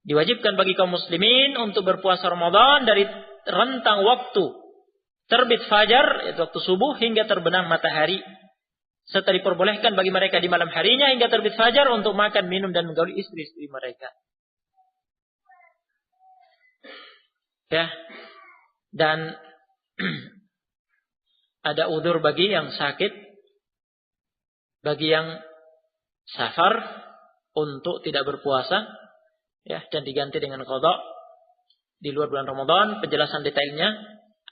Diwajibkan bagi kaum muslimin untuk berpuasa Ramadan dari rentang waktu terbit fajar, yaitu waktu subuh, hingga terbenam matahari. Serta diperbolehkan bagi mereka di malam harinya hingga terbit fajar untuk makan, minum, dan menggauli istri-istri mereka. Ya, dan ada udzur bagi yang sakit, bagi yang safar untuk tidak berpuasa, ya, dan diganti dengan qada di luar bulan Ramadan. Penjelasan detailnya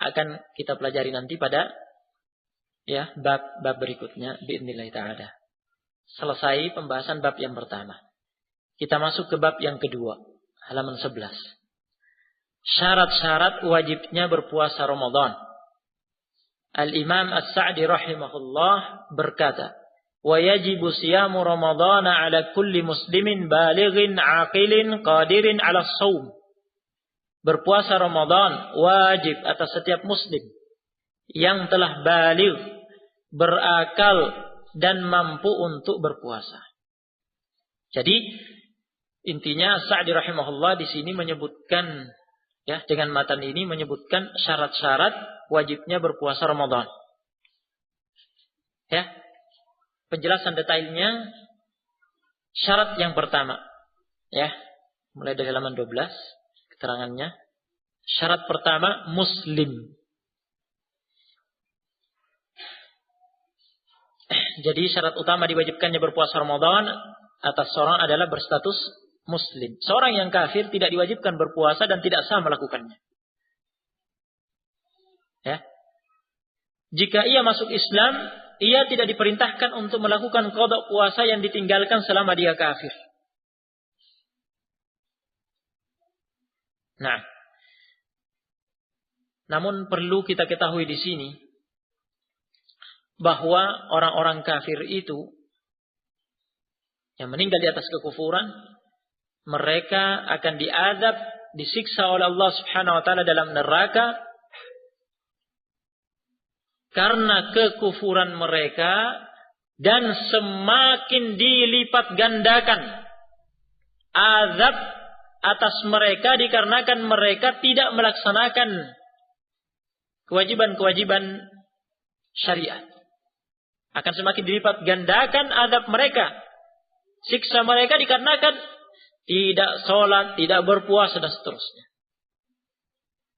akan kita pelajari nanti pada ya bab berikutnya biidznillah ta'ala. Selesai pembahasan bab yang pertama. Kita masuk ke bab yang kedua, halaman 11. Syarat-syarat wajibnya berpuasa Ramadan. Al-Imam As-Sa'di rahimahullah berkata, "Wa yajibu siyamu Ramadhana 'ala kulli muslimin balighin 'aqilin qadirin 'ala shaum." Berpuasa Ramadan wajib atas setiap muslim yang telah baligh, berakal dan mampu untuk berpuasa. Jadi intinya Sa'di rahimahullah di sini menyebutkan, ya, dengan matan ini menyebutkan syarat-syarat wajibnya berpuasa Ramadan. Ya. Penjelasan detailnya, syarat yang pertama, ya, mulai dari halaman 12 keterangannya. Syarat pertama, muslim. Jadi syarat utama diwajibkannya berpuasa Ramadan atas seorang adalah berstatus muslim. Seorang yang kafir tidak diwajibkan berpuasa dan tidak sah melakukannya. Ya. Jika ia masuk Islam, ia tidak diperintahkan untuk melakukan qada puasa yang ditinggalkan selama dia kafir. Nah, namun perlu kita ketahui di sini bahwa orang-orang kafir itu yang meninggal di atas kekufuran, mereka akan diazab, disiksa oleh Allah Subhanahu wa taala dalam neraka karena kekufuran mereka, dan semakin dilipat gandakan azab atas mereka dikarenakan mereka tidak melaksanakan kewajiban-kewajiban syariat. Akan semakin dilipat gandakan azab mereka, siksa mereka dikarenakan tidak sholat, tidak berpuasa dan seterusnya.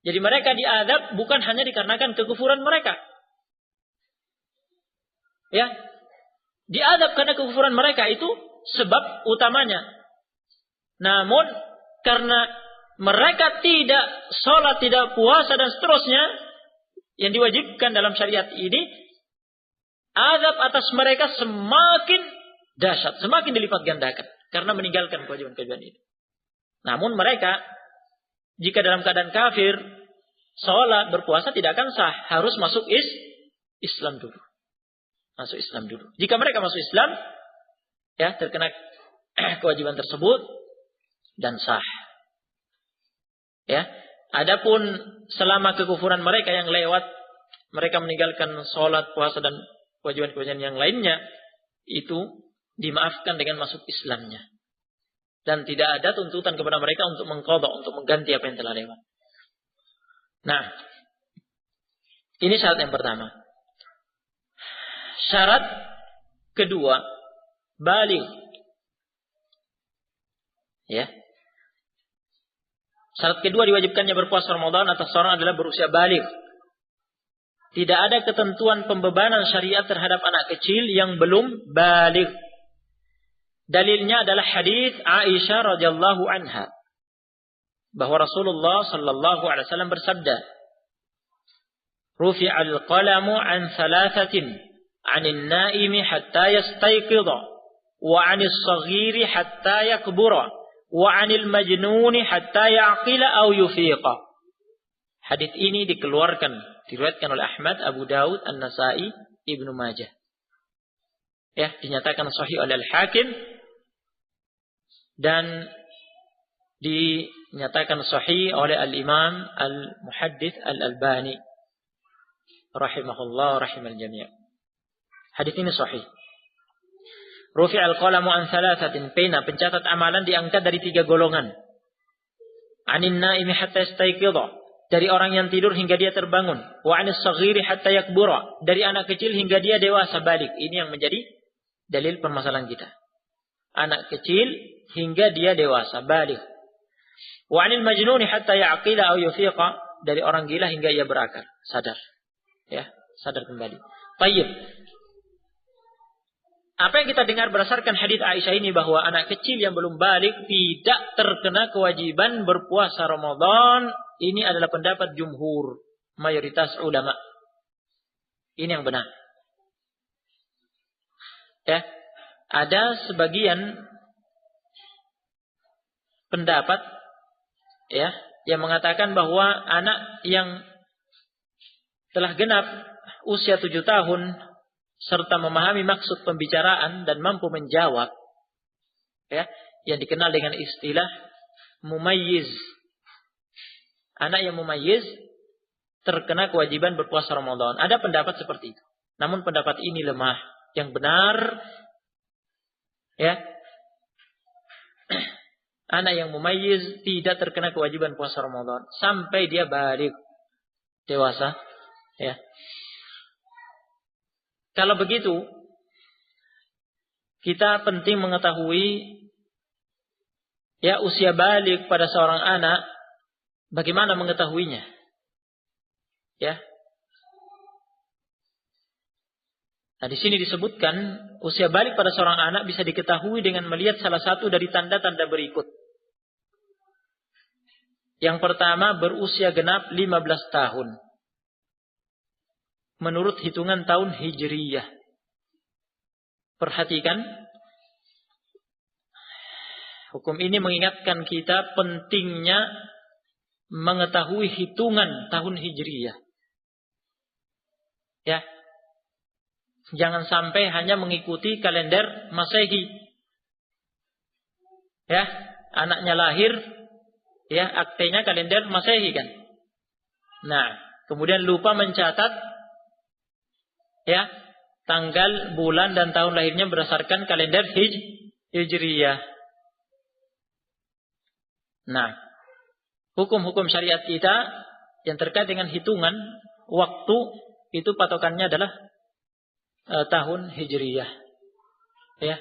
Jadi mereka diazab bukan hanya dikarenakan kekufuran mereka. Ya, diazab karena kekufuran mereka itu sebab utamanya. Namun karena mereka tidak sholat, tidak puasa dan seterusnya yang diwajibkan dalam syariat ini, azab atas mereka semakin dahsyat, semakin dilipat gandakan karena meninggalkan kewajiban-kewajiban itu. Namun mereka jika dalam keadaan kafir, sholat, berpuasa tidak akan sah, harus masuk Islam dulu. Masuk Islam dulu. Jika mereka masuk Islam, ya, terkena kewajiban tersebut dan sah. Ya, adapun selama kekufuran mereka yang lewat, mereka meninggalkan sholat, puasa dan kewajiban-kewajiban yang lainnya, itu dimaafkan dengan masuk Islamnya. Dan tidak ada tuntutan kepada mereka untuk mengqadha, untuk mengganti apa yang telah lewat. Nah, ini syarat yang pertama. Syarat kedua, baligh. Ya. Syarat kedua diwajibkannya berpuasa Ramadan atas seorang adalah berusia baligh. Tidak ada ketentuan pembebanan syariat terhadap anak kecil yang belum baligh. Dalilnya adalah hadis Aisyah radhiyallahu anha bahwa Rasulullah sallallahu alaihi wasallam bersabda, "Rufi'al qalamu an thalathatin 'anil naimi hatta yastayqidha wa 'anil saghiri hatta yakbura wa 'anil majnuni hatta ya'qila aw yufiqa. Hadis ini diriwayatkan oleh Ahmad, Abu Daud, An-Nasa'i, Ibnu Majah. Ya, dinyatakan sahih oleh Al-Hakim dan dinyatakan sahih oleh Al-Imam Al-Muhaddits Al-Albani rahimahullah rahimal jami'. Hadis ini sahih. Rufi'al qalamu an thalathatin, pena pencatat amalan diangkat dari 3 golongan. Anin naimi hatta yastayqidha, dari orang yang tidur hingga dia terbangun. Wa anis saghiri hatta yakbura, dari anak kecil hingga dia dewasa balik. Ini yang menjadi dalil permasalahan kita. Anak kecil hingga dia dewasa balik. Wa anil majnuni hatta ya'qila aw yufiqa, dari orang gila hingga ia berakal, sadar. Ya, sadar kembali. Baik. Apa yang kita dengar berdasarkan hadis Aisyah ini, bahwa anak kecil yang belum balik tidak terkena kewajiban berpuasa Ramadan, ini adalah pendapat jumhur, mayoritas ulama. Ini yang benar. Ya, ada sebagian pendapat ya yang mengatakan bahwa anak yang telah genap usia 7 tahun serta memahami maksud pembicaraan dan mampu menjawab, ya, yang dikenal dengan istilah mumayyiz. Anak yang mumayyiz terkena kewajiban berpuasa Ramadan. Ada pendapat seperti itu. Namun pendapat ini lemah. Yang benar, ya, anak yang mumayyiz tidak terkena kewajiban puasa Ramadan sampai dia balik dewasa, ya. Kalau begitu, kita penting mengetahui ya usia balik pada seorang anak, bagaimana mengetahuinya? Ya. Nah, di sini disebutkan usia balik pada seorang anak bisa diketahui dengan melihat salah satu dari tanda-tanda berikut. Yang pertama, berusia genap 15 tahun. Menurut hitungan tahun Hijriyah. Perhatikan. Hukum ini mengingatkan kita pentingnya mengetahui hitungan tahun Hijriyah. Ya. Jangan sampai hanya mengikuti kalender Masehi. Ya, anaknya lahir, ya, aktenya kalender Masehi kan. Nah, kemudian lupa mencatat ya tanggal, bulan dan tahun lahirnya berdasarkan kalender Hijriyah. Nah, hukum-hukum syariat kita yang terkait dengan hitungan waktu itu patokannya adalah tahun Hijriyah. Ya.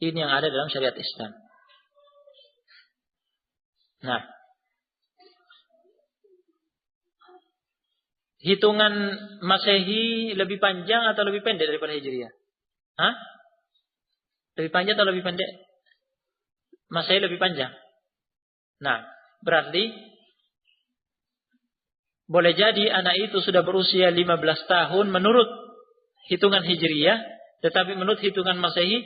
Ini yang ada dalam syariat Islam. Nah, hitungan Masehi lebih panjang atau lebih pendek daripada Hijriyah? Hah? Lebih panjang atau lebih pendek? Masehi lebih panjang. Nah, berarti boleh jadi anak itu sudah berusia 15 tahun menurut hitungan Hijriyah, tetapi menurut hitungan Masehi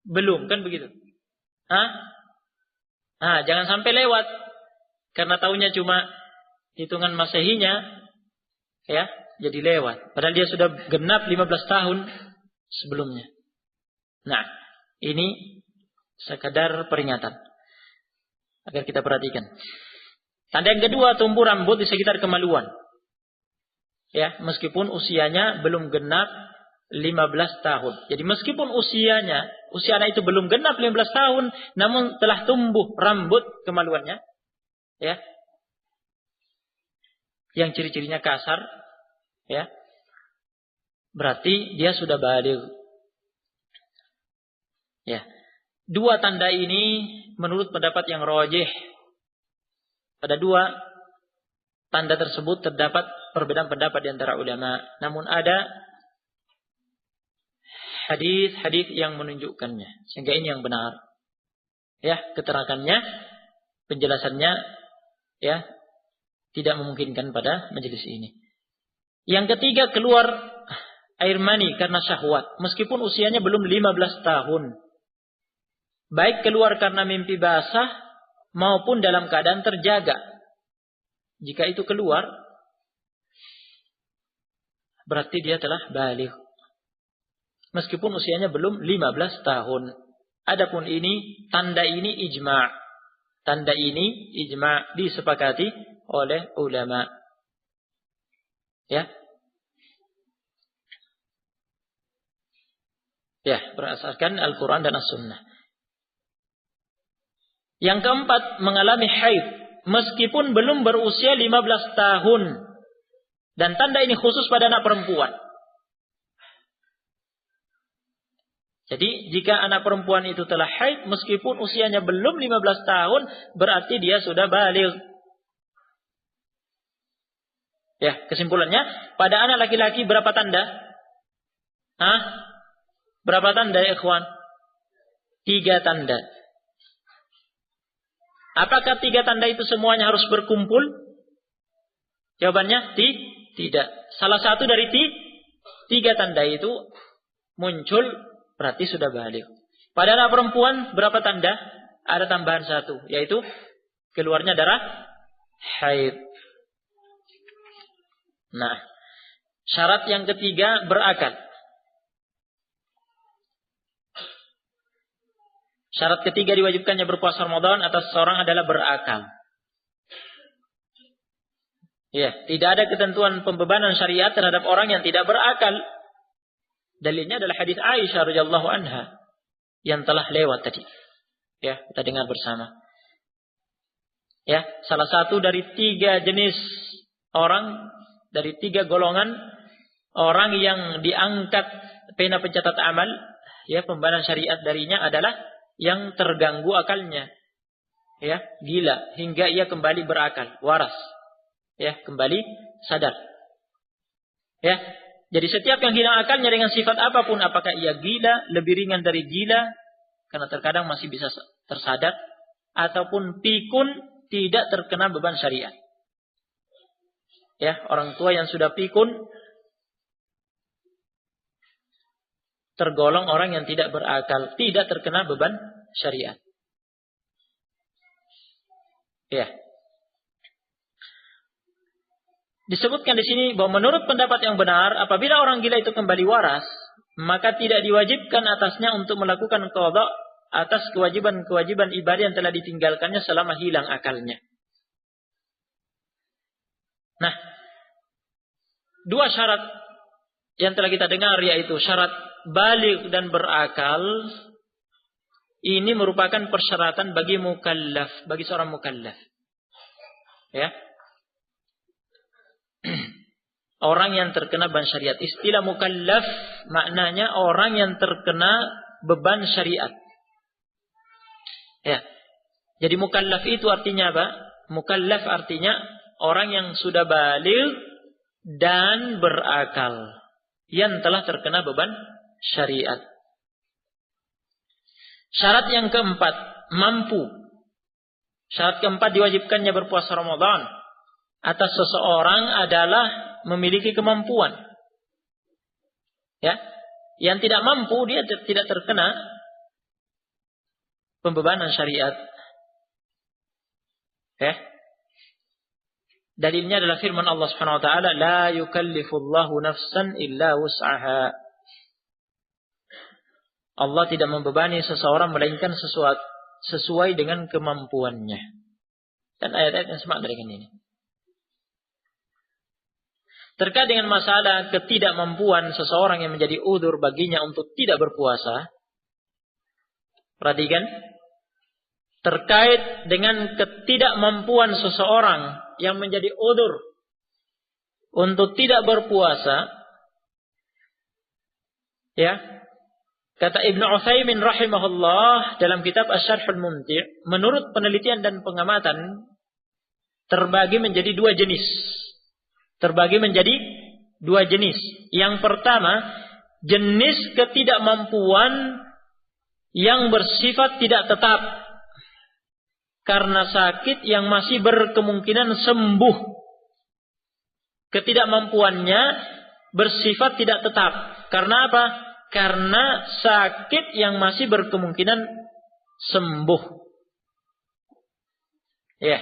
belum, kan begitu? Hah? Nah, jangan sampai lewat karena tahunya cuma hitungan Masehinya, ya, jadi lewat. Padahal dia sudah genap 15 tahun sebelumnya. Nah, ini sekadar peringatan agar kita perhatikan. Tanda yang kedua, tumbuh rambut di sekitar kemaluan. Ya, meskipun usianya belum genap 15 tahun. Jadi meskipun usia anak itu belum genap 15 tahun, namun telah tumbuh rambut kemaluannya, ya, yang ciri-cirinya kasar, ya, berarti dia sudah baligh. Ya. Dua tanda ini menurut pendapat yang rajih. Pada dua tanda tersebut terdapat perbedaan pendapat di antara ulama. Namun ada hadis-hadis yang menunjukkannya. Sehingga ini yang benar. Ya, keterangannya, penjelasannya, ya, tidak memungkinkan pada majelis ini. Yang ketiga, keluar air mani karena syahwat, meskipun usianya belum 15 tahun. Baik keluar karena mimpi basah maupun dalam keadaan terjaga. Jika itu keluar, berarti dia telah baligh. Meskipun usianya belum 15 tahun. Adapun ini, tanda ini ijma'. Tanda ini ijma' disepakati oleh ulama. Ya. Ya, berdasarkan Al-Quran dan As-Sunnah. Yang keempat, mengalami haid. Meskipun belum berusia 15 tahun. Dan tanda ini khusus pada anak perempuan. Jadi, jika anak perempuan itu telah haid, meskipun usianya belum 15 tahun, berarti dia sudah baligh. Ya, kesimpulannya, pada anak laki-laki berapa tanda? Berapa tanda ya ikhwan? 3 tanda. Apakah 3 tanda itu semuanya harus berkumpul? Jawabannya tidak. Salah satu dari 3 tanda itu muncul, berarti sudah baligh. Pada anak perempuan berapa tanda? Ada tambahan 1, yaitu keluarnya darah haid. Nah, syarat yang ketiga berakal. Syarat ketiga diwajibkannya berpuasa Ramadan atas seorang adalah berakal. Ya, tidak ada ketentuan pembebanan syariat terhadap orang yang tidak berakal. Dalilnya adalah hadis Aisyah radhiyallahu anha yang telah lewat tadi. Ya, kita dengar bersama. Ya, salah satu dari 3 jenis orang, dari 3 golongan orang yang diangkat pena pencatat amal, ya, pembebanan syariat darinya adalah yang terganggu akalnya, ya, gila hingga ia kembali berakal, waras, ya, kembali sadar, ya. Jadi setiap yang hilang akalnya dengan sifat apapun, apakah ia gila, lebih ringan dari gila, karena terkadang masih bisa tersadar, ataupun pikun, tidak terkena beban syariat. Ya, orang tua yang sudah pikun tergolong orang yang tidak berakal, tidak terkena beban syariat. Ya. Disebutkan di sini bahwa menurut pendapat yang benar, apabila orang gila itu kembali waras, maka tidak diwajibkan atasnya untuk melakukan qada atas kewajiban-kewajiban ibadah yang telah ditinggalkannya selama hilang akalnya. Nah, 2 syarat yang telah kita dengar, yaitu syarat baligh dan berakal, ini merupakan persyaratan bagi mukallaf, bagi seorang mukallaf. Ya. Orang yang terkena beban syariat. Istilah mukallaf maknanya orang yang terkena beban syariat. Ya. Jadi mukallaf itu artinya apa? Mukallaf artinya orang yang sudah baligh dan berakal, yang telah terkena beban syariat. Syarat yang keempat, mampu. Syarat keempat diwajibkannya berpuasa Ramadan atas seseorang adalah memiliki kemampuan. Ya, yang tidak mampu dia tidak terkena pembebanan syariat. Ya. Dalilnya adalah firman Allah Subhanahu wa taala, la yukallifullahu nafsan illa wus'aha. Allah tidak membebani seseorang melainkan sesuai dengan kemampuannya. Dan ayat-ayat yang semakna dengan ini. Terkait dengan masalah ketidakmampuan seseorang yang menjadi udzur baginya untuk tidak berpuasa, perhatikan, terkait dengan ketidakmampuan seseorang yang menjadi udzur untuk tidak berpuasa, ya, kata Ibnu Utsaimin rahimahullah dalam kitab Asy-Syarhul Mumti', menurut penelitian dan pengamatan terbagi menjadi 2 jenis. Terbagi menjadi 2 jenis. Yang pertama, jenis ketidakmampuan yang bersifat tidak tetap karena sakit yang masih berkemungkinan sembuh. Ketidakmampuannya bersifat tidak tetap. Karena apa? Karena sakit yang masih berkemungkinan sembuh. Ya.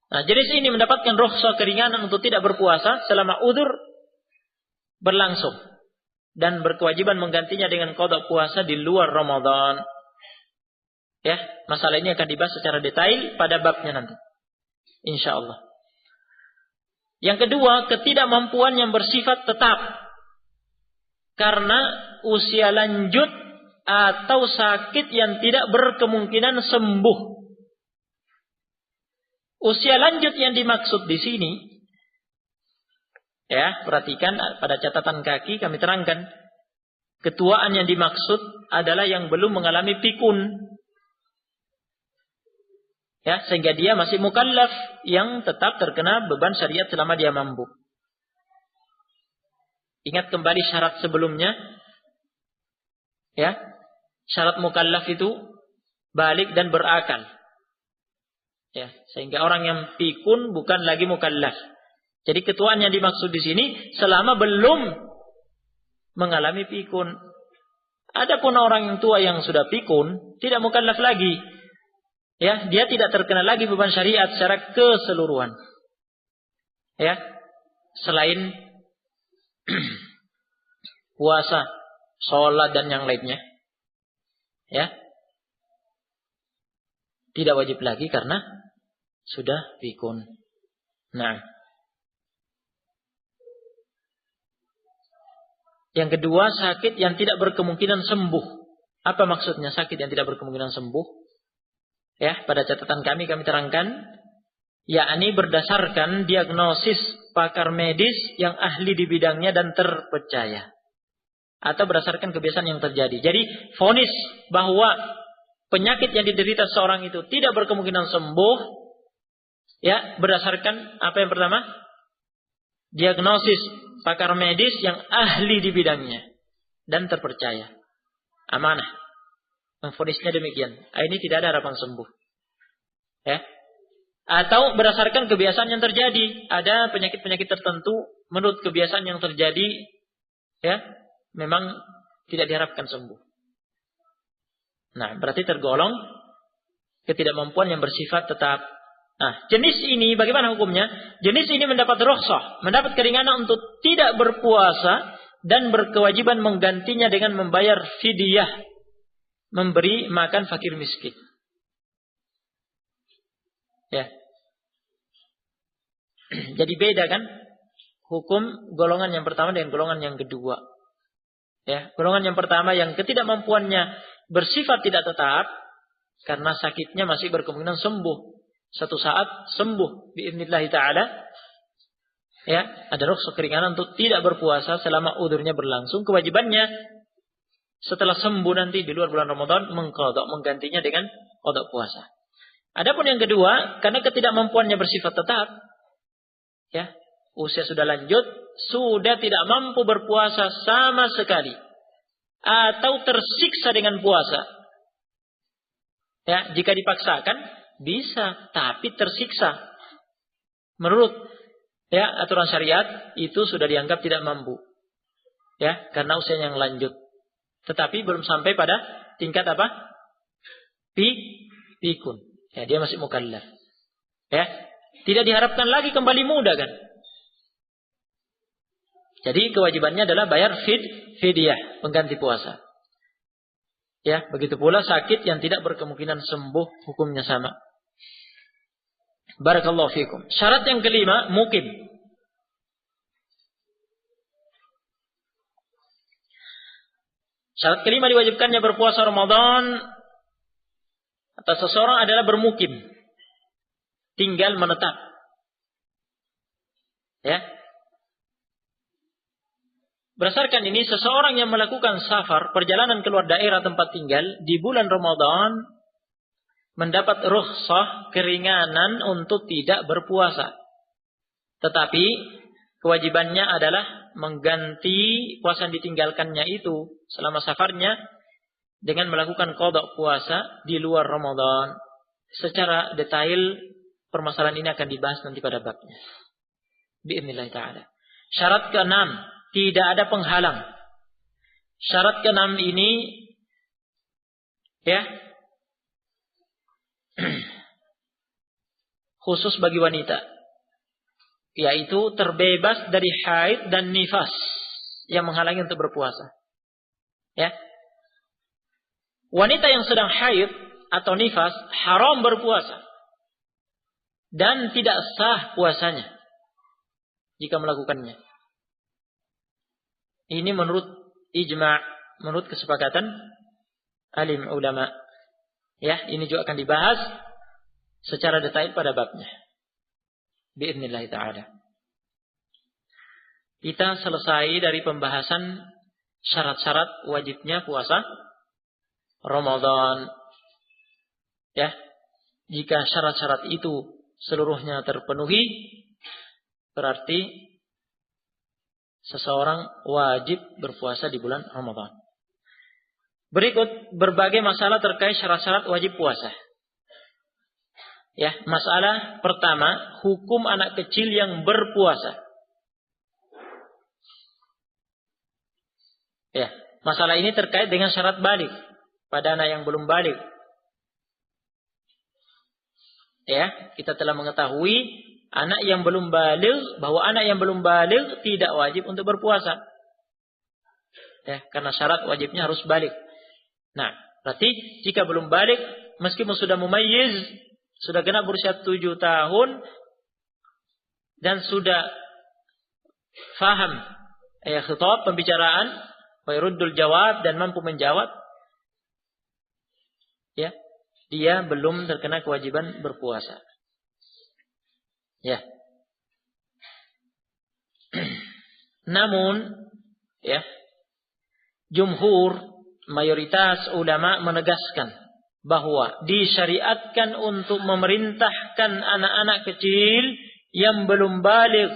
Nah, jenis ini mendapatkan rukhsah keringanan untuk tidak berpuasa selama udzur berlangsung dan berkewajiban menggantinya dengan qada puasa di luar Ramadan. Ya, masalah ini akan dibahas secara detail pada babnya nanti, insyaallah. Yang kedua, ketidakmampuan yang bersifat tetap karena usia lanjut atau sakit yang tidak berkemungkinan sembuh. Usia lanjut yang dimaksud di sini, ya, perhatikan pada catatan kaki kami terangkan. Ketuaan yang dimaksud adalah yang belum mengalami pikun. Ya, sehingga dia masih mukallaf yang tetap terkena beban syariat selama dia mampu. Ingat kembali syarat sebelumnya. Ya, syarat mukallaf itu balik dan berakal. Ya, sehingga orang yang pikun bukan lagi mukallaf. Jadi ketuaan yang dimaksud di sini selama belum mengalami pikun. Adapun orang yang tua yang sudah pikun tidak mukallaf lagi. Ya, dia tidak terkena lagi beban syariat secara keseluruhan. Ya, selain puasa, sholat dan yang lainnya. Ya. Tidak wajib lagi karena sudah pikun. Nah. Yang kedua, sakit yang tidak berkemungkinan sembuh. Apa maksudnya sakit yang tidak berkemungkinan sembuh? Ya, pada catatan kami terangkan, yakni berdasarkan diagnosis pakar medis yang ahli di bidangnya dan terpercaya. Atau berdasarkan kebiasaan yang terjadi. Jadi, vonis bahwa penyakit yang diderita seorang itu tidak berkemungkinan sembuh, ya, berdasarkan apa yang pertama? Diagnosis pakar medis yang ahli di bidangnya dan terpercaya. Amanah. Memvonisnya demikian. Ini tidak ada harapan sembuh. Ya. Atau berdasarkan kebiasaan yang terjadi. Ada penyakit-penyakit tertentu menurut kebiasaan yang terjadi, ya, memang tidak diharapkan sembuh. Nah, berarti tergolong ketidakmampuan yang bersifat tetap. Nah, jenis ini bagaimana hukumnya? Jenis ini mendapat rukhsah, mendapat keringanan untuk tidak berpuasa dan berkewajiban menggantinya dengan membayar fidyah, memberi makan fakir miskin. Ya. Jadi beda kan hukum golongan yang pertama dengan golongan yang kedua. Ya, golongan yang pertama yang ketidakmampuannya bersifat tidak tetap karena sakitnya masih berkemungkinan sembuh. Satu saat sembuh biidznillah taala. Ya, ada rukhsah keringanan untuk tidak berpuasa selama udzurnya berlangsung. Kewajibannya setelah sembuh nanti di luar bulan Ramadan mengqadha, menggantinya dengan qadha puasa. Adapun yang kedua, karena ketidakmampuannya bersifat tetap, ya, usia sudah lanjut, sudah tidak mampu berpuasa sama sekali, atau tersiksa dengan puasa. Ya, jika dipaksakan bisa, tapi tersiksa. Menurut, ya, aturan syariat itu sudah dianggap tidak mampu. Ya, karena usia yang lanjut. Tetapi belum sampai pada tingkat apa? Pikun. Ya, dia masih mukallaf. Ya, tidak diharapkan lagi kembali muda kan? Jadi kewajibannya adalah bayar fidyah, pengganti puasa. Ya, begitu pula sakit yang tidak berkemungkinan sembuh, hukumnya sama. Barakallahu fikum. Syarat yang kelima, mukim. Syarat kelima diwajibkannya berpuasa Ramadan atas seseorang adalah bermukim. Tinggal menetap. Ya. Berdasarkan ini, seseorang yang melakukan safar, perjalanan keluar daerah tempat tinggal di bulan Ramadan mendapat rukhsah keringanan untuk tidak berpuasa. Tetapi kewajibannya adalah mengganti puasa yang ditinggalkannya itu selama safarnya dengan melakukan qadha puasa di luar Ramadan. Secara detail permasalahan ini akan dibahas nanti pada babnya. Bi'idznillah ta'ala. Syarat ke-6, tidak ada penghalang. Syarat ke-6 ini ya khusus bagi wanita, yaitu terbebas dari haid dan nifas yang menghalangi untuk berpuasa. Ya. Wanita yang sedang haid atau nifas haram berpuasa dan tidak sah puasanya jika melakukannya. Ini menurut ijma', menurut kesepakatan alim ulama. Ya, ini juga akan dibahas secara detail pada babnya. Bi'idznillah ta'ala. Kita selesai dari pembahasan syarat-syarat wajibnya puasa Ramadan. Ya, jika syarat-syarat itu seluruhnya terpenuhi, berarti seseorang wajib berpuasa di bulan Ramadan. Berikut berbagai masalah terkait syarat-syarat wajib puasa. Ya, masalah pertama, hukum anak kecil yang berpuasa. Ya, masalah ini terkait dengan syarat balik pada anak yang belum balik. Ya, kita telah mengetahui anak yang belum balik, bahwa anak yang belum balik tidak wajib untuk berpuasa. Ya, karena syarat wajibnya harus balik. Nah, berarti jika belum balik, meskipun sudah mumayyiz, sudah genap berusia 7 tahun dan sudah faham khitab pembicaraan, wa yuruddul jawab dan mampu menjawab, ya, dia belum terkena kewajiban berpuasa. Ya. Namun, ya, jumhur, mayoritas ulama menegaskan bahwa disyariatkan untuk memerintahkan anak-anak kecil yang belum baligh,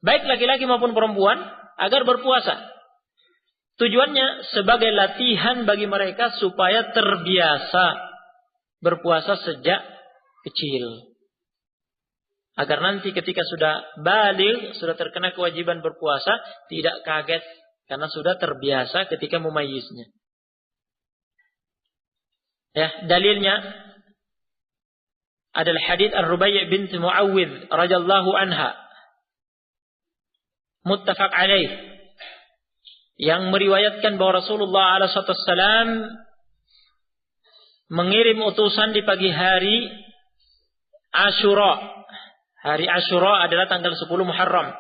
baik laki-laki maupun perempuan, agar berpuasa. Tujuannya sebagai latihan bagi mereka supaya terbiasa berpuasa sejak kecil. Agar nanti ketika sudah baligh, sudah terkena kewajiban berpuasa, tidak kaget karena sudah terbiasa ketika mumayyiznya. Ya, dalilnya adalah hadits Ar-Rubai' binti Muawwidh radhiyallahu anha, muttafaq alaih, yang meriwayatkan bahwa Rasulullah SAW mengirim utusan di pagi hari Asyura. Hari Asyura adalah tanggal 10 Muharram.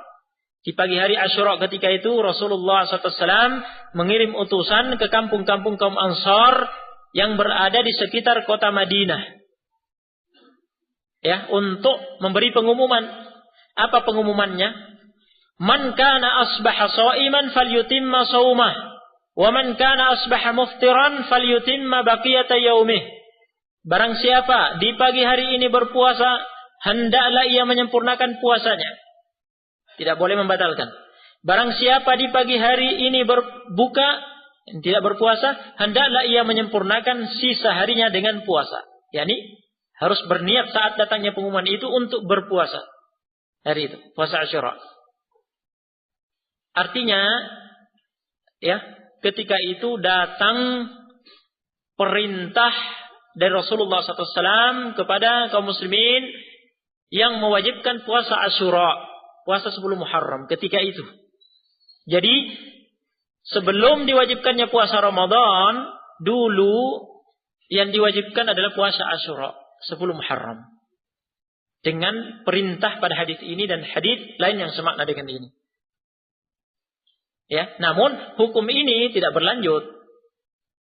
Di pagi hari Asyura ketika itu Rasulullah SAW mengirim utusan ke kampung-kampung kaum Ansar yang berada di sekitar kota Madinah. Ya, untuk memberi pengumuman. Apa pengumumannya? Man kana asbaha sha'iman falyutimma shaumah, wa man kana asbaha muftiran falyutimma baqiyata yaumih. Barang siapa di pagi hari ini berpuasa, hendaklah ia menyempurnakan puasanya. Tidak boleh membatalkan. Barang siapa di pagi hari ini berbuka, tidak berpuasa, hendaklah ia menyempurnakan sisa harinya dengan puasa. Yani harus berniat saat datangnya pengumuman itu untuk berpuasa hari itu, puasa Asyura. Artinya, ya, ketika itu datang perintah dari Rasulullah SAW kepada kaum muslimin yang mewajibkan puasa Asyura, puasa 10 Muharram ketika itu. Jadi sebelum diwajibkannya puasa Ramadan, dulu yang diwajibkan adalah puasa Asyura 10 Muharram. Dengan perintah pada hadis ini dan hadis lain yang semakna dengan ini. Ya, namun hukum ini tidak berlanjut.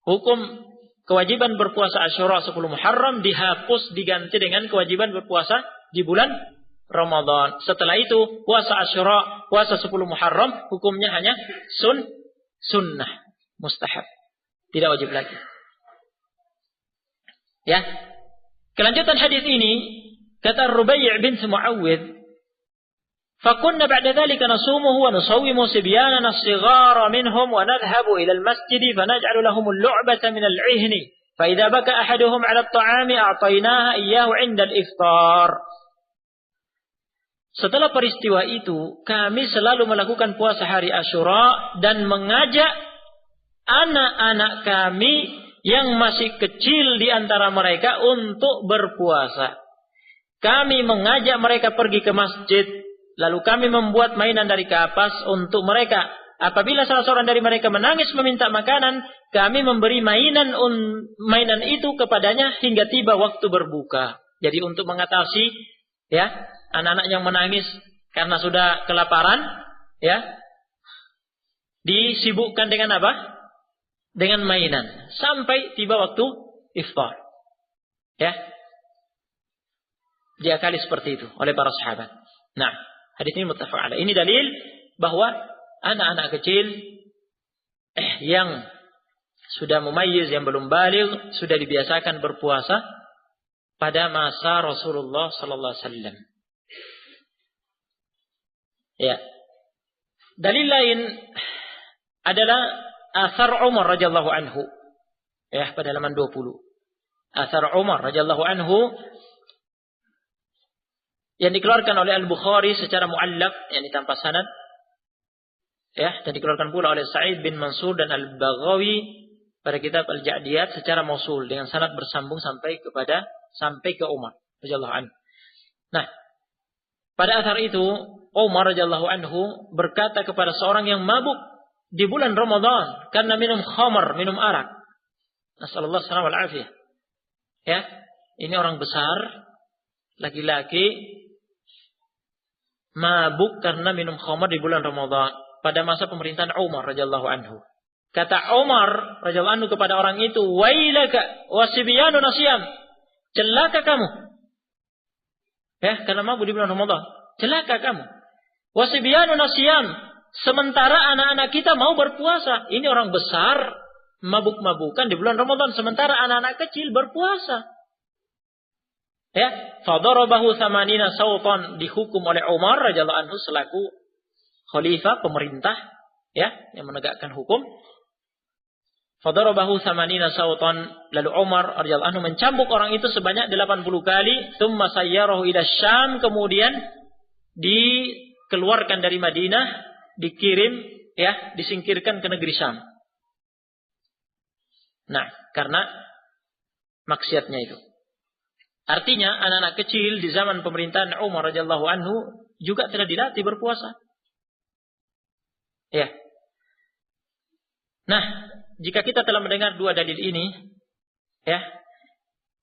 Hukum kewajiban berpuasa Asyura 10 Muharram dihapus, diganti dengan kewajiban berpuasa di bulan Ramadan. Setelah itu puasa Asyura, puasa 10 Muharram hukumnya hanya sunnah, mustahab, tidak wajib lagi. Ya. Kelanjutan hadis ini kata Rubai' bin Muawwidh, فكنا بعد ذلك نصومه ونصوم صبياننا الصغار منهم ونذهب إلى المسجد فنجعل لهم اللعبة من العهن فإذا بكى أحدهم على الطعام أعطيناها إياه عند الإفطار. setelah peristiwa itu, kami selalu melakukan puasa hari Asyura dan mengajak anak-anak kami yang masih kecil di antara mereka untuk berpuasa. Kami mengajak mereka pergi ke masjid, lalu kami membuat mainan dari kapas untuk mereka. Apabila salah seorang dari mereka menangis meminta makanan, kami memberi mainan itu kepadanya hingga tiba waktu berbuka. Jadi untuk mengatasi ya anak-anak yang menangis karena sudah kelaparan, ya disibukkan dengan apa? Dengan mainan sampai tiba waktu iftar. Ya. Diakali seperti itu oleh para sahabat. Nah, hadis ini muttafaq alaih. Ini dalil bahwa anak-anak kecil yang sudah mumayyiz, yang belum baligh, sudah dibiasakan berpuasa pada masa Rasulullah sallallahu alaihi wasallam. Ya. Dalil lain adalah athar Umar radhiyallahu anhu. Ya, pada halaman 20. Athar Umar radhiyallahu anhu yang dikeluarkan oleh Al-Bukhari secara muallaq, yakni tanpa sanad. Ya, dan dikeluarkan pula oleh Sa'id bin Mansur dan Al-Baghawi pada kitab Al-Ja'diyat secara mausul dengan sanad bersambung sampai ke Umar radhiyallahu anhu. Nah, pada athar itu Umar radhiyallahu anhu berkata kepada seorang yang mabuk di bulan Ramadan karena minum khamar, minum arak. Nasallallahu alaihi wal afiyah. Ya, ini orang besar, laki-laki mabuk karena minum khamar di bulan Ramadan pada masa pemerintahan Umar radhiyallahu anhu. Kata Umar radhiyallahu anhu kepada orang itu, "Wailaka wasibyanu nasyam." Celaka kamu. Ya, karena mabuk di bulan Ramadan. Celaka kamu. Wasibyanu nasyam. Sementara anak-anak kita mau berpuasa. Ini orang besar mabuk-mabukan di bulan Ramadan, sementara anak-anak kecil berpuasa. Ya, fadarabahu thamanina sawtan, dihukum oleh Umar radhiyallahu anhu selaku khalifah pemerintah, ya, yang menegakkan hukum. Fadarabahu thamanina sawtan, lalu Umar radhiyallahu anhu mencambuk orang itu sebanyak 80 kali, tsumma sayyarahu ila Syam, kemudian dikeluarkan dari Madinah, dikirim, ya, disingkirkan ke negeri Syam. Nah, karena maksiatnya itu. Artinya anak-anak kecil di zaman pemerintahan Umar radhiyallahu anhu juga telah dilatih berpuasa. Ya. Nah, jika kita telah mendengar dua dalil ini, ya,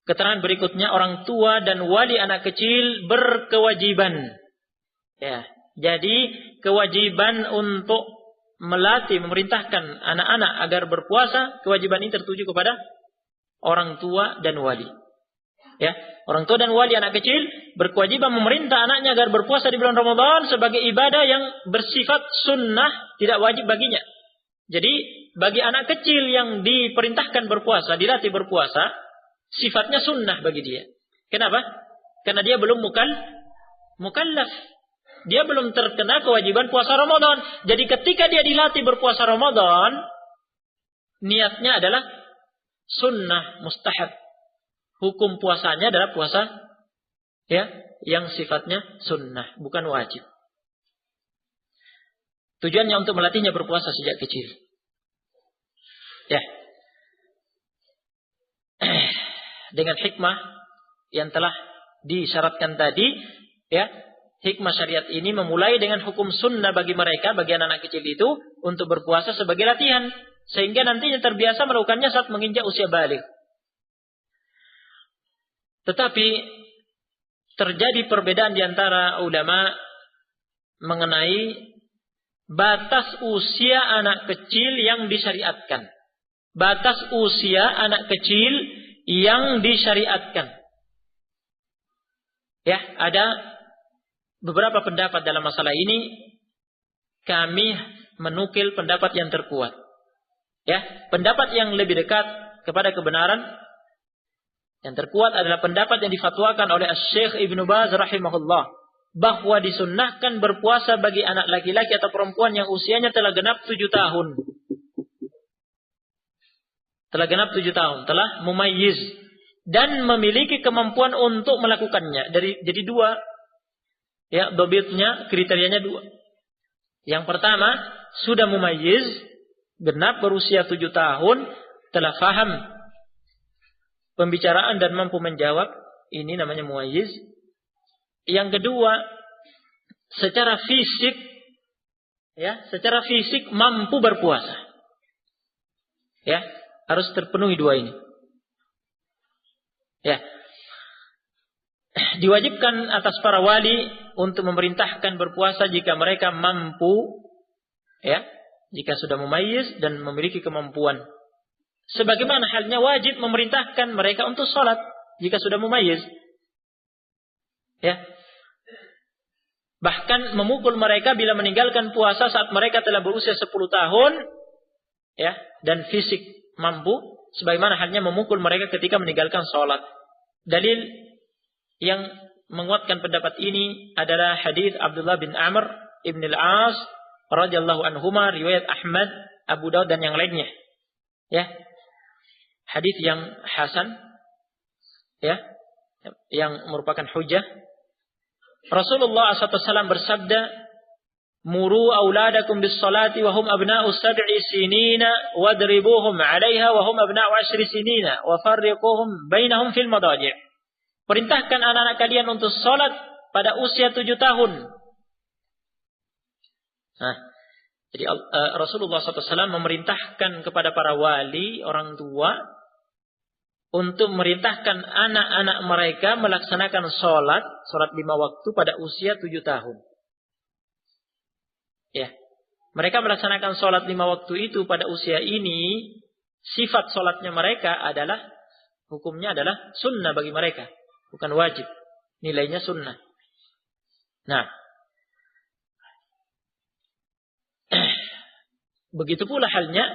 keterangan berikutnya, orang tua dan wali anak kecil berkewajiban. Ya, jadi kewajiban untuk melatih, memerintahkan anak-anak agar berpuasa, kewajiban ini tertuju kepada orang tua dan wali. Ya, orang tua dan wali anak kecil berkewajiban memerintah anaknya agar berpuasa di bulan Ramadan sebagai ibadah yang bersifat sunnah, tidak wajib baginya. Jadi bagi anak kecil yang diperintahkan berpuasa, dilatih berpuasa, sifatnya sunnah bagi dia. Kenapa? Karena dia belum mukallaf. Dia belum terkena kewajiban puasa Ramadan. Jadi ketika dia dilatih berpuasa Ramadan, niatnya adalah sunnah, mustahab. Hukum puasanya adalah puasa, ya, yang sifatnya sunnah, bukan wajib. Tujuannya untuk melatihnya berpuasa sejak kecil. Ya. Dengan hikmah yang telah disyaratkan tadi, ya, hikmah syariat ini memulai dengan hukum sunnah bagi mereka, bagi anak-anak kecil itu, untuk berpuasa sebagai latihan, sehingga nantinya terbiasa melakukannya saat menginjak usia baligh. Tetapi terjadi perbedaan di antara ulama mengenai batas usia anak kecil yang disyariatkan. Batas usia anak kecil yang disyariatkan. Ya, ada beberapa pendapat dalam masalah ini. Kami menukil pendapat yang terkuat. Ya, pendapat yang lebih dekat kepada kebenaran, yang terkuat adalah pendapat yang difatwakan oleh Syekh Ibnu Baz rahimahullah, bahwa disunnahkan berpuasa bagi anak laki-laki atau perempuan yang usianya telah genap 7 tahun. Telah genap 7 tahun, telah mumayyiz dan memiliki kemampuan untuk melakukannya. Jadi dua Ya, dobitnya, kriterianya 2. Yang pertama, sudah mumayyiz, genap berusia 7 tahun, telah faham pembicaraan dan mampu menjawab, ini namanya mumayyiz. Yang kedua, secara fisik, ya, secara fisik mampu berpuasa. Ya, harus terpenuhi 2 ini. Ya. Diwajibkan atas para wali untuk memerintahkan berpuasa jika mereka mampu, ya, jika sudah mumayyiz dan memiliki kemampuan. Sebagaimana halnya wajib memerintahkan mereka untuk sholat jika sudah mumayyiz. Ya. Bahkan memukul mereka bila meninggalkan puasa saat mereka telah berusia 10 tahun, ya, dan fisik mampu, sebagaimana halnya memukul mereka ketika meninggalkan sholat. Dalil yang menguatkan pendapat ini adalah hadis Abdullah bin Amr ibn al-As radhiyallahu anhuma, riwayat Ahmad, Abu Daud dan yang lainnya. Ya. Hadis yang hasan, ya, yang merupakan hujjah. Rasulullah SAW bersabda, "Muru auladakum bis-salati wa hum abna'u 7 sinina wadribuhum 'alaiha wa hum abna'u 10 sinina wa farriquhum bainahum fil madaji'." Perintahkan anak-anak kalian untuk salat pada usia 7 tahun. Nah, jadi Rasulullah SAW memerintahkan kepada para wali, orang tua, untuk memerintahkan anak-anak mereka melaksanakan salat 5 waktu pada usia 7 tahun. Ya. Mereka melaksanakan salat 5 waktu itu pada usia ini, sifat salatnya mereka adalah, hukumnya adalah sunnah bagi mereka, bukan wajib. Nilainya sunnah. Nah, begitu pula halnya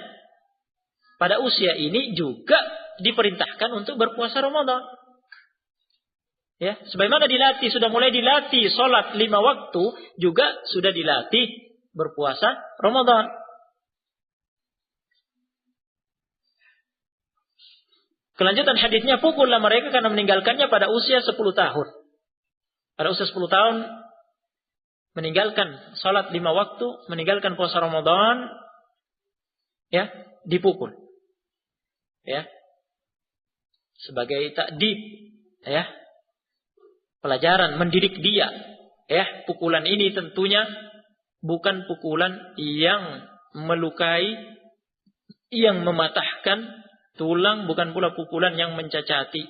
pada usia ini juga diperintahkan untuk berpuasa Ramadan. Ya, sebagaimana sudah mulai dilatih salat 5 waktu, juga sudah dilatih berpuasa Ramadan. Kelanjutan hadisnya, pukullah mereka karena meninggalkannya pada usia 10 tahun. Pada usia 10 tahun meninggalkan salat 5 waktu, meninggalkan puasa Ramadan, ya, dipukul. Ya. Sebagai takdib, ya. Pelajaran, mendidik dia. Ya, pukulan ini tentunya bukan pukulan yang melukai, yang mematahkan tulang, bukan pula pukulan yang mencacati.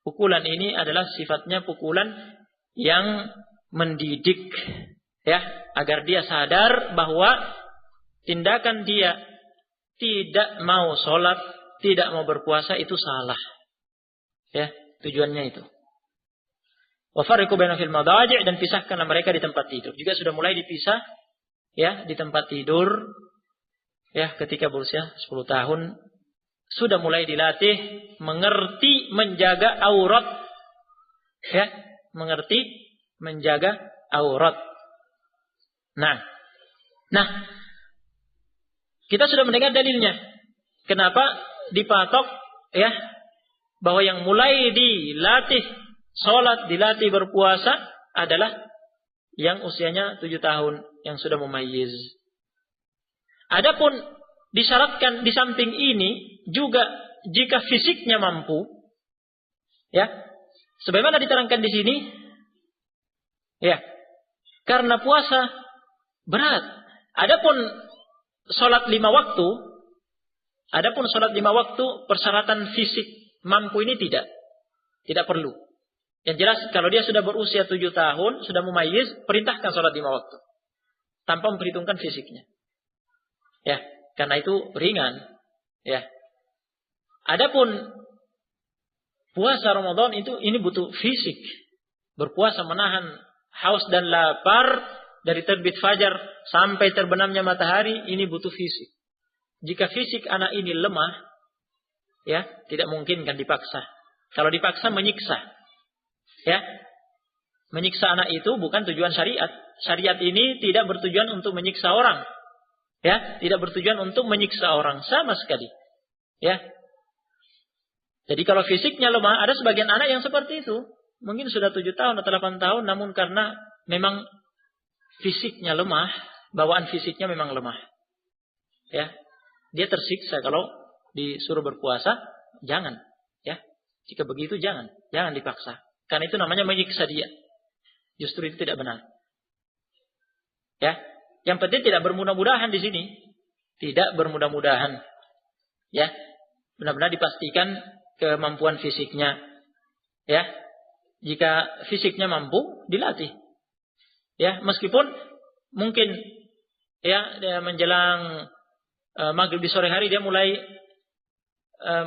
Pukulan ini adalah sifatnya pukulan yang mendidik, ya, agar dia sadar bahwa tindakan dia tidak mau sholat, tidak mau berpuasa itu salah. Ya, tujuannya itu. Wa fariqu bainahum fil madaji', dan pisahkanlah mereka di tempat tidur. Juga sudah mulai dipisah, ya, di tempat tidur, ya, ketika berusia 10 tahun sudah mulai dilatih mengerti menjaga aurat, ya, mengerti menjaga aurat. Nah, kita sudah mendengar dalilnya. Kenapa dipatok, ya, bahwa yang mulai dilatih sholat, dilatih berpuasa adalah yang usianya 7 tahun, yang sudah mumayyiz. Adapun disyaratkan di samping ini juga jika fisiknya mampu, ya, sebagaimana diterangkan di sini, ya, karena puasa berat. Adapun sholat 5 waktu, persyaratan fisik mampu ini tidak perlu. Yang jelas kalau dia sudah berusia 7 tahun, sudah mumayyiz, perintahkan sholat 5 waktu tanpa memperhitungkan fisiknya. Ya, karena itu ringan. Ya. Adapun puasa Ramadan ini butuh fisik. Berpuasa menahan haus dan lapar dari terbit fajar sampai terbenamnya matahari, ini butuh fisik. Jika fisik anak ini lemah, ya, tidak mungkin kan dipaksa. Kalau dipaksa menyiksa. Ya. Menyiksa anak itu bukan tujuan syariat. Syariat ini tidak bertujuan untuk menyiksa orang. Ya, tidak bertujuan untuk menyiksa orang sama sekali. Ya. Jadi kalau fisiknya lemah, ada sebagian anak yang seperti itu. mungkin sudah 7 tahun atau 8 tahun, namun karena memang fisiknya lemah, bawaan fisiknya memang lemah. Ya, dia tersiksa kalau disuruh berpuasa, jangan. Ya, jika begitu jangan dipaksa. Karena itu namanya menyiksa dia. Justru itu tidak benar. Ya, yang penting tidak bermudah-mudahan di sini, tidak bermudah-mudahan. Ya, benar-benar dipastikan kemampuan fisiknya. Ya, jika fisiknya mampu, dilatih. Ya, meskipun mungkin ya dia menjelang maghrib di sore hari dia mulai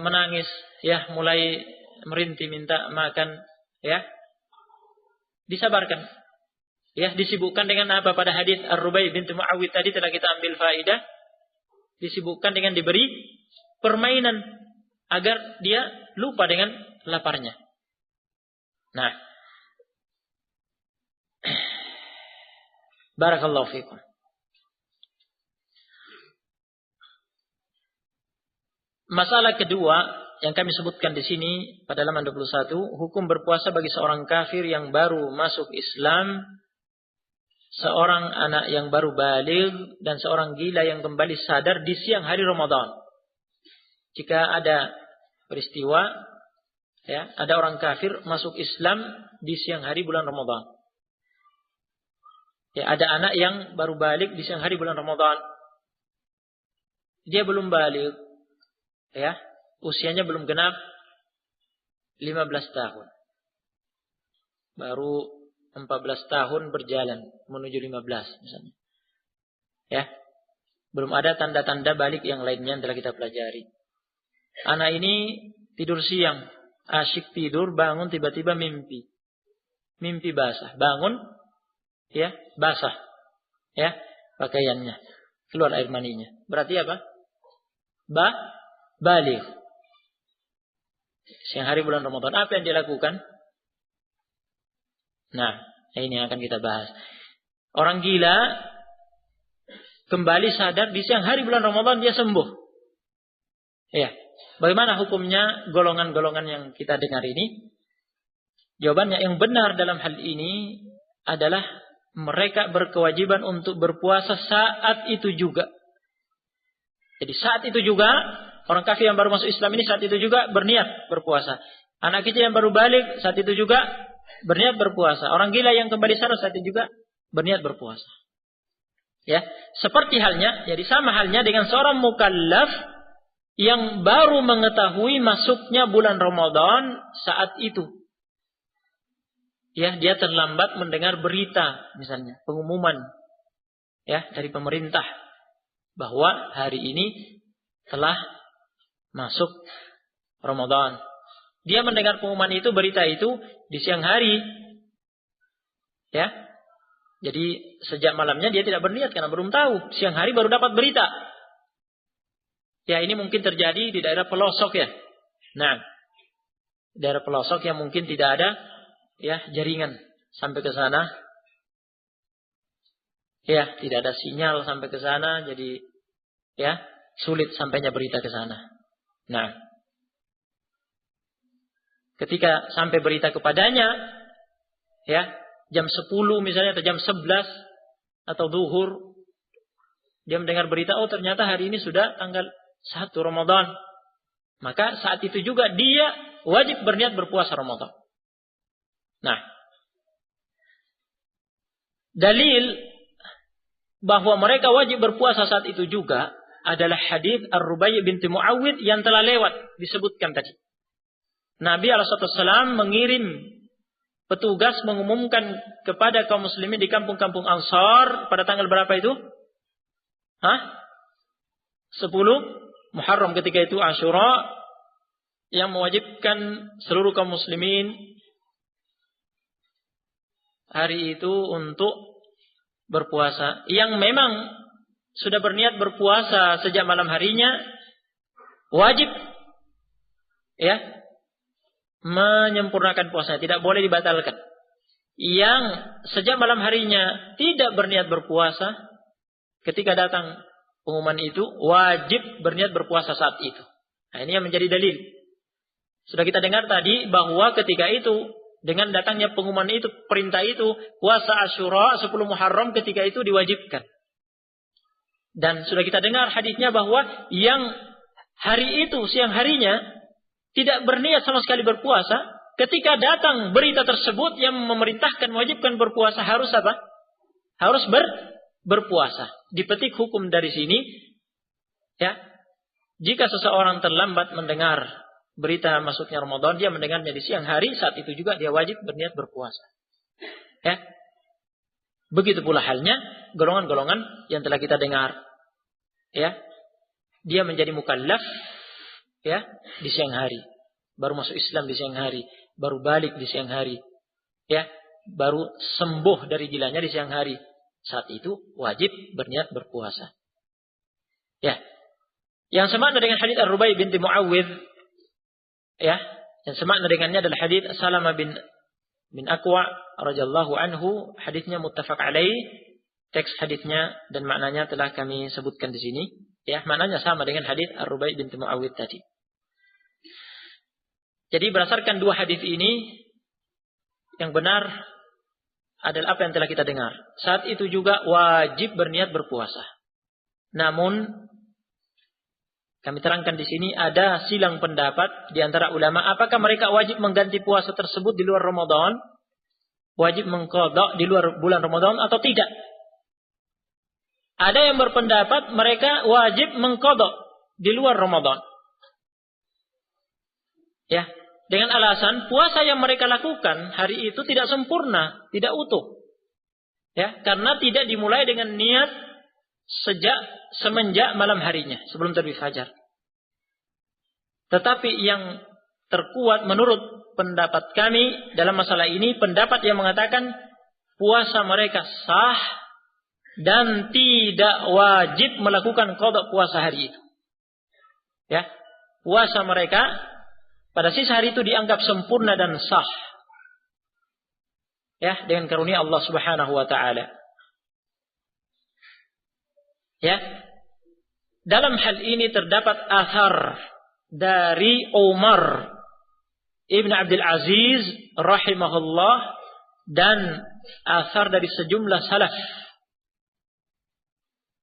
menangis, ya, mulai merintih minta makan, ya, disabarkan. Ya, disibukkan dengan apa? Pada hadis Ar-Rubai binti Muawwidh tadi telah kita ambil faedah. Disibukkan dengan diberi permainan agar dia lupa dengan laparnya. Nah, barakallahu fikum. Masalah kedua yang kami sebutkan di sini pada halaman 21, hukum berpuasa bagi seorang kafir yang baru masuk Islam, seorang anak yang baru baligh, dan seorang gila yang kembali sadar di siang hari Ramadan. Jika ada peristiwa, ya, ada orang kafir masuk Islam di siang hari bulan Ramadan. Ya, ada anak yang baru baligh di siang hari bulan Ramadan. Dia belum baligh, ya, usianya belum genap 15 tahun. Baru 14 tahun berjalan menuju 15 misalnya. Ya. Belum ada tanda-tanda balik yang lainnya yang telah kita pelajari. Anak ini tidur siang, asyik tidur, bangun tiba-tiba mimpi. Mimpi basah. Bangun, ya, basah. Ya, pakaiannya. Keluar air maninya. Berarti apa? Baligh. Siang hari bulan Ramadan. Apa yang dia lakukan? Nah, ini yang akan kita bahas. Orang gila kembali sadar di siang hari bulan Ramadan, dia sembuh. Ya. Bagaimana hukumnya golongan-golongan yang kita dengar ini? Jawabannya yang benar dalam hal ini adalah mereka berkewajiban untuk berpuasa saat itu juga. Jadi saat itu juga orang kafir yang baru masuk Islam ini saat itu juga berniat berpuasa. Anak kecil yang baru balik saat itu juga berniat berpuasa. Orang gila yang kembali sadar saat itu juga berniat berpuasa. Ya, seperti halnya, jadi sama halnya dengan seorang mukallaf yang baru mengetahui masuknya bulan Ramadan saat itu. Ya, dia terlambat mendengar berita, misalnya pengumuman, ya, dari pemerintah bahwa hari ini telah masuk Ramadan. Dia mendengar pengumuman itu, berita itu di siang hari. Ya. Jadi sejak malamnya dia tidak berniat karena belum tahu. Siang hari baru dapat berita. Ya, ini mungkin terjadi di daerah pelosok, ya. Nah, daerah pelosok yang mungkin tidak ada, ya, jaringan sampai ke sana. Ya, tidak ada sinyal sampai ke sana, jadi ya, sulit sampainya berita ke sana. Nah, ketika sampai berita kepadanya, ya, jam 10 misalnya atau jam 11 atau zuhur, dia mendengar berita, oh ternyata hari ini sudah tanggal 1 Ramadan. Maka saat itu juga dia wajib berniat berpuasa Ramadan. Nah, dalil bahwa mereka wajib berpuasa saat itu juga adalah hadis Ar-Rubai binti Muawwidh yang telah lewat disebutkan tadi. Nabi SAW mengirim petugas mengumumkan kepada kaum muslimin di kampung-kampung Ansar pada tanggal berapa itu? 10 Muharram, ketika itu Asyura, yang mewajibkan seluruh kaum muslimin hari itu untuk berpuasa. Yang memang sudah berniat berpuasa sejak malam harinya wajib, ya, menyempurnakan puasanya, tidak boleh dibatalkan. Yang sejak malam harinya tidak berniat berpuasa, ketika datang pengumuman itu wajib berniat berpuasa saat itu. Nah, ini yang menjadi dalil. Sudah kita dengar tadi bahwa ketika itu Dengan datangnya pengumuman itu, perintah itu, puasa Asyura 10 Muharram ketika itu diwajibkan. Dan sudah kita dengar hadisnya bahwa yang hari itu, siang harinya, tidak berniat sama sekali berpuasa, ketika datang berita tersebut yang memerintahkan, mewajibkan berpuasa, harus apa? Harus berpuasa. Dipetik hukum dari sini, ya. Jika seseorang terlambat mendengar berita masuknya Ramadan, dia mendengarnya di siang hari, saat itu juga dia wajib berniat berpuasa. Ya. Begitu pula halnya golongan-golongan yang telah kita dengar. Ya. Dia menjadi mukallaf, ya, di siang hari. Baru masuk Islam di siang hari, baru balik di siang hari. Ya, baru sembuh dari gilanya di siang hari. Saat itu wajib berniat berpuasa. Ya. Yang semakna dengan hadits Ar-Rubai binti Muawwidh, ya, yang semakna dengannya adalah hadits Salamah bin Aqwa radhiyallahu anhu, hadisnya muttafaq alaih. Teks hadisnya dan maknanya telah kami sebutkan di sini. Ya, maknanya sama dengan hadits Ar-Rubai binti Muawwidh tadi. Jadi berdasarkan dua hadis ini, yang benar adalah apa yang telah kita dengar. Saat itu juga wajib berniat berpuasa. Namun kami terangkan di sini ada silang pendapat di antara ulama, apakah mereka wajib mengganti puasa tersebut di luar Ramadan, wajib mengqadha di luar bulan Ramadan atau tidak. Ada yang berpendapat mereka wajib mengqadha di luar Ramadan. Ya, dengan alasan puasa yang mereka lakukan hari itu tidak sempurna, tidak utuh. Ya, karena tidak dimulai dengan niat semenjak malam harinya, sebelum terbit fajar. Tetapi yang terkuat menurut pendapat kami dalam masalah ini, pendapat yang mengatakan puasa mereka sah dan tidak wajib melakukan qadha puasa hari itu. Ya, puasa mereka pada sisa hari itu dianggap sempurna dan sah. Ya, dengan karunia Allah Subhanahu wa taala. Ya. Dalam hal ini terdapat athar dari Umar Ibn Abdul Aziz rahimahullah dan athar dari sejumlah salaf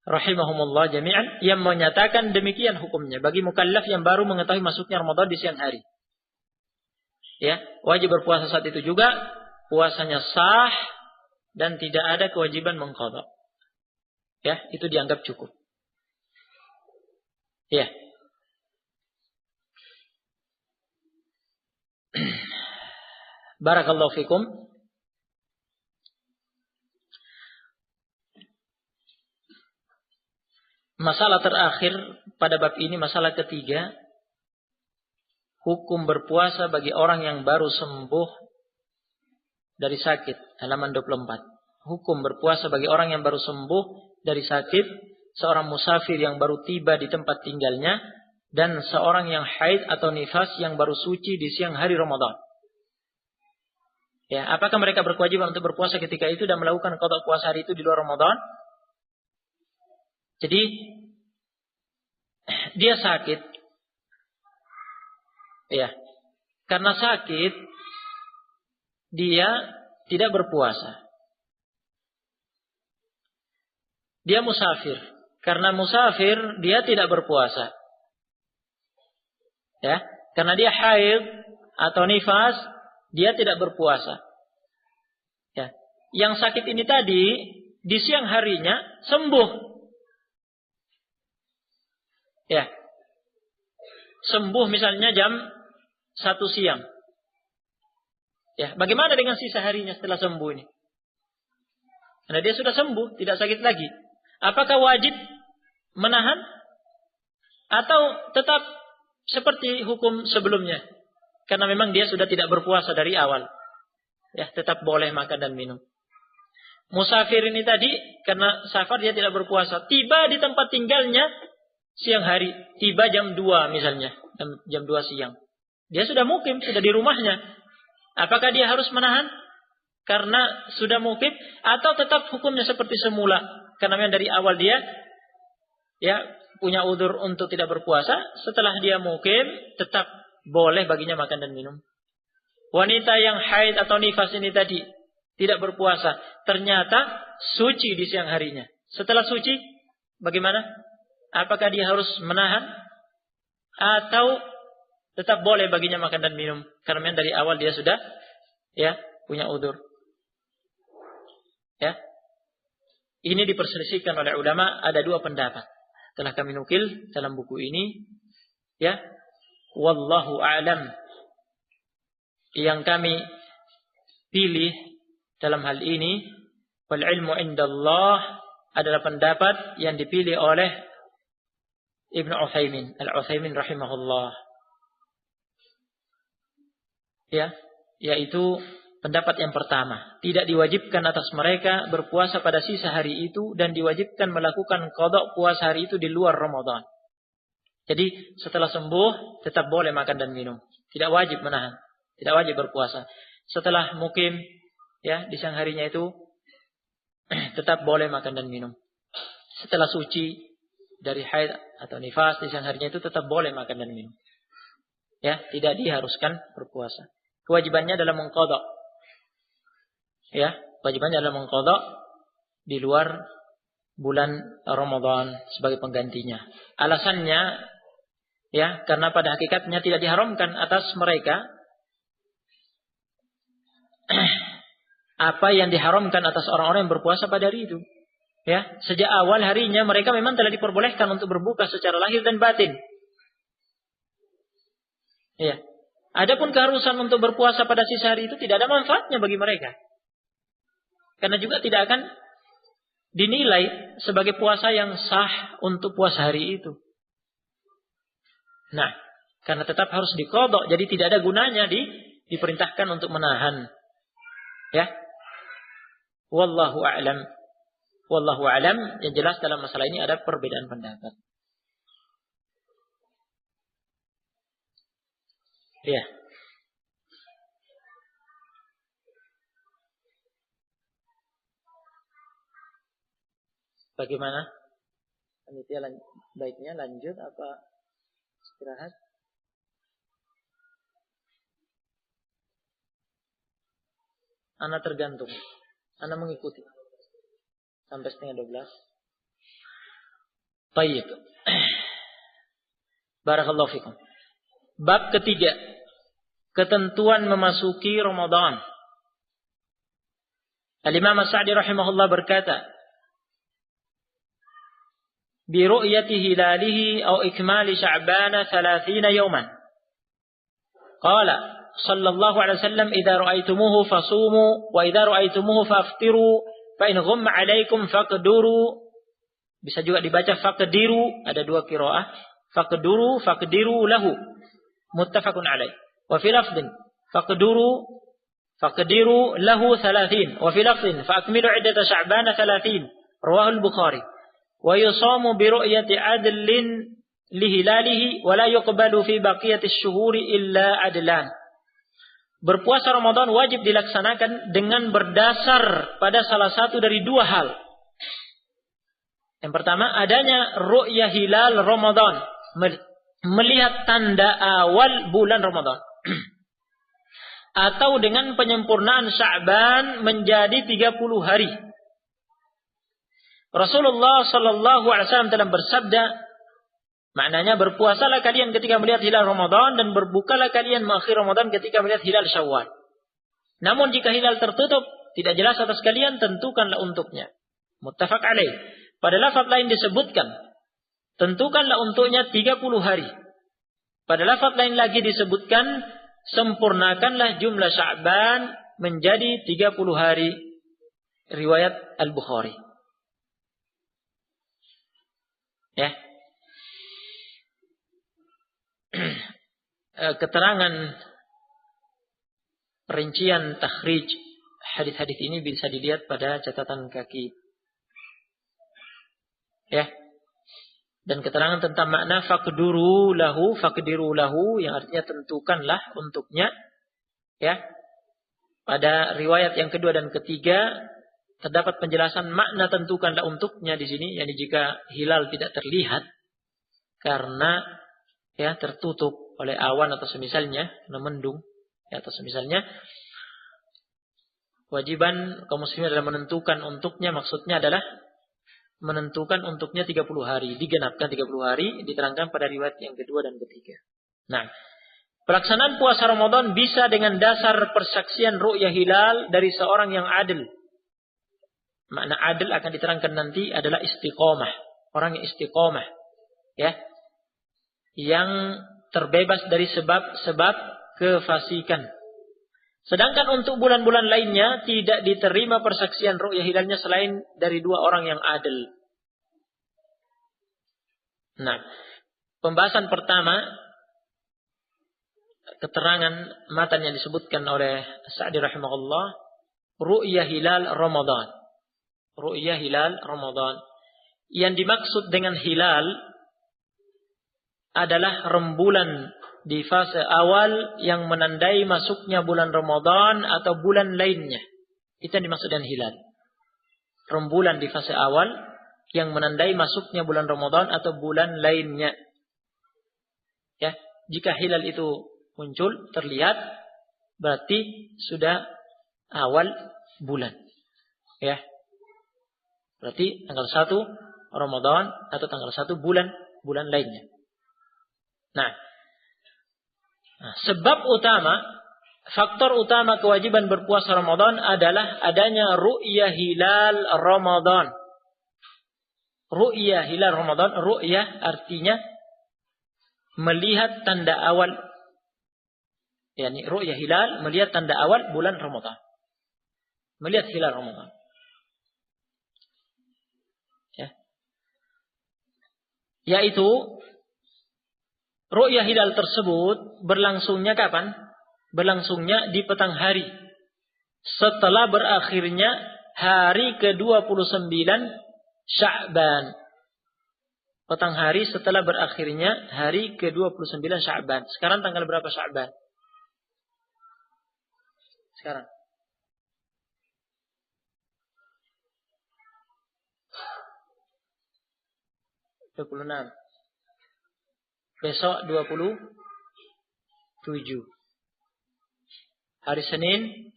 rahimahumullah jami'an yang menyatakan demikian hukumnya bagi mukallaf yang baru mengetahui masuknya Ramadan di siang hari. Ya, wajib berpuasa saat itu juga, puasanya sah dan tidak ada kewajiban mengqadha. Ya, itu dianggap cukup. Ya. Barakallahu fikum. Masalah terakhir pada bab ini, masalah ketiga, hukum berpuasa bagi orang yang baru sembuh dari sakit, halaman 24. Hukum berpuasa bagi orang yang baru sembuh dari sakit, seorang musafir yang baru tiba di tempat tinggalnya, dan seorang yang haid atau nifas yang baru suci di siang hari Ramadan. Ya, apakah mereka berkewajiban untuk berpuasa ketika itu dan melakukan qadha puasa hari itu di luar Ramadan? Jadi dia sakit. Ya. Karena sakit dia tidak berpuasa. Dia musafir. Karena musafir dia tidak berpuasa. Ya, karena dia haid atau nifas, dia tidak berpuasa. Ya. Yang sakit ini tadi di siang harinya sembuh. Ya. Sembuh misalnya jam 1 siang. Ya, bagaimana dengan sisa harinya setelah sembuh ini? Karena dia sudah sembuh, tidak sakit lagi. Apakah wajib menahan atau tetap seperti hukum sebelumnya? Karena memang dia sudah tidak berpuasa dari awal. Ya, tetap boleh makan dan minum. Musafir ini tadi karena safar dia tidak berpuasa, tiba di tempat tinggalnya siang hari, tiba jam 2 misalnya, jam 2 siang. Dia sudah mukim, sudah di rumahnya. Apakah dia harus menahan karena sudah mukim atau tetap hukumnya seperti semula? Karena memang dari awal dia ya punya udzur untuk tidak berpuasa, setelah dia mukim tetap boleh baginya makan dan minum. wanita yang haid atau nifas ini tadi tidak berpuasa, ternyata suci di siang harinya. Setelah suci, bagaimana? Apakah dia harus menahan atau tetap boleh baginya makan dan minum? Karena dari awal dia sudah punya udzur. Ya. Ini diperselisihkan oleh ulama, ada dua pendapat. Telah kami nukil dalam buku ini, ya. Wallahu a'lam. Yang kami pilih dalam hal ini, wal ilmu indallah, adalah pendapat yang dipilih oleh Ibnu Utsaimin, Al-Utsaimin rahimahullah. Ya, yaitu pendapat yang pertama, tidak diwajibkan atas mereka berpuasa pada sisa hari itu dan diwajibkan melakukan qada puasa hari itu di luar Ramadan. Jadi setelah sembuh tetap boleh makan dan minum, tidak wajib menahan, tidak wajib berpuasa. Setelah mukim di siang harinya itu tetap boleh makan dan minum. Setelah suci dari haid atau nifas di siang harinya itu tetap boleh makan dan minum. Ya, tidak diharuskan berpuasa. Kewajibannya adalah mengqada. Ya, kewajibannya adalah mengqada di luar bulan Ramadan sebagai penggantinya. Alasannya karena pada hakikatnya tidak diharamkan atas mereka apa yang diharamkan atas orang-orang yang berpuasa pada hari itu. Ya, sejak awal harinya mereka memang telah diperbolehkan untuk berbuka secara lahir dan batin. Ya. Adapun keharusan untuk berpuasa pada sisa hari itu tidak ada manfaatnya bagi mereka. Karena juga tidak akan dinilai sebagai puasa yang sah untuk puasa hari itu. Nah, karena tetap harus diqadha, jadi tidak ada gunanya diperintahkan untuk menahan. Ya. Wallahu a'lam. Wallahu a'lam, yang jelas dalam masalah ini ada perbedaan pendapat. Ya. Bagaimana? Panitia baiknya lanjut apa istirahat? Ana tergantung. Ana mengikuti sampai 11:30. Baik. Barakallahu fikum. Bab ketiga, ketentuan memasuki Ramadan. Al-Imam As-Sa'di rahimahullah berkata, bi ru'yati hilalihi aw ikmali Sya'ban 30 yawman. Qala sallallahu alaihi wasallam, idza ra'aytumuhu fasumu wa idza ra'aytumuhu faftiru fa in ghumma 'alaikum faqduru. Bisa juga dibaca faqdiru, ada dua qiraah. Faqdiru lahu. Muttafaqun alaih. Wa fi lafdhin faqdiru lahu 30. Wa fi lafdhin fa akmilu 'iddata Sya'ban 30. Rawahu al-Bukhari. Wa yusamu bi ru'yati 'adlin li hilalihi wa la yuqbalu fi baqiyati asy-syuhuri illa 'adlan. Berpuasa Ramadan wajib dilaksanakan dengan berdasar pada salah satu dari dua hal. Yang pertama, adanya ru'yah hilal Ramadan, melihat tanda awal bulan Ramadan. Atau dengan penyempurnaan Sya'ban menjadi 30 hari. Rasulullah sallallahu alaihi wasallam telah bersabda, maknanya berpuasalah kalian ketika melihat hilal Ramadan dan berbukalah kalian mengakhir Ramadan ketika melihat hilal Syawal. Namun jika hilal tertutup, tidak jelas atas kalian, tentukanlah untuknya. Muttafaq alaih. Pada lafaz lain disebutkan, tentukanlah untuknya 30 hari. Pada lafaz lain lagi disebutkan, sempurnakanlah jumlah Sya'ban menjadi 30 hari. Riwayat Al-Bukhari. Ya. Keterangan rincian takhrij hadis-hadis ini bisa dilihat pada catatan kaki. Ya. Dan keterangan tentang makna faqdiru lahu yang artinya tentukanlah untuknya. Ya. Pada riwayat yang kedua dan ketiga terdapat penjelasan makna tentukanlah untuknya di sini, yakni jika hilal tidak terlihat karena tertutup oleh awan atau semisalnya, mendung, atau semisalnya. Kewajiban kaum muslimin adalah menentukan untuknya, maksudnya adalah menentukan untuknya 30 hari, digenapkan 30 hari, diterangkan pada riwayat yang kedua dan ketiga. Nah, pelaksanaan puasa Ramadan bisa dengan dasar persaksian ru'yah hilal dari seorang yang adil. Makna adil akan diterangkan nanti adalah istiqomah, orang yang istiqomah, ya, yang terbebas dari sebab-sebab kefasikan. Sedangkan untuk bulan-bulan lainnya tidak diterima persaksian ru'yah hilalnya selain dari 2 orang yang adil. Nah, pembahasan pertama, keterangan matan yang disebutkan oleh Sa'di rahimahullah, ru'yah hilal Ramadan. Ru'yah hilal Ramadan. Yang dimaksud dengan hilal adalah rembulan di fase awal yang menandai masuknya bulan Ramadan atau bulan lainnya. Itu yang dimaksud dengan hilal. Rembulan di fase awal yang menandai masuknya bulan Ramadan atau bulan lainnya. Ya, jika hilal itu muncul, terlihat, berarti sudah awal bulan. Ya. Berarti tanggal 1 Ramadan atau tanggal 1 bulan lainnya. Nah, sebab utama, faktor utama kewajiban berpuasa Ramadan adalah adanya ru'yah hilal Ramadan. Ru'yah hilal Ramadan, ru'yah artinya melihat tanda awal. Yani ru'yah hilal, melihat tanda awal bulan Ramadan. Melihat hilal Ramadan. Ya. Yaitu ru'yah hilal tersebut berlangsungnya kapan? Berlangsungnya di petang hari. Setelah berakhirnya hari ke-29 Sya'ban. Petang hari setelah berakhirnya hari ke-29 Sya'ban. Sekarang tanggal berapa Sya'ban? Sekarang. (26). Besok 27. Hari Senin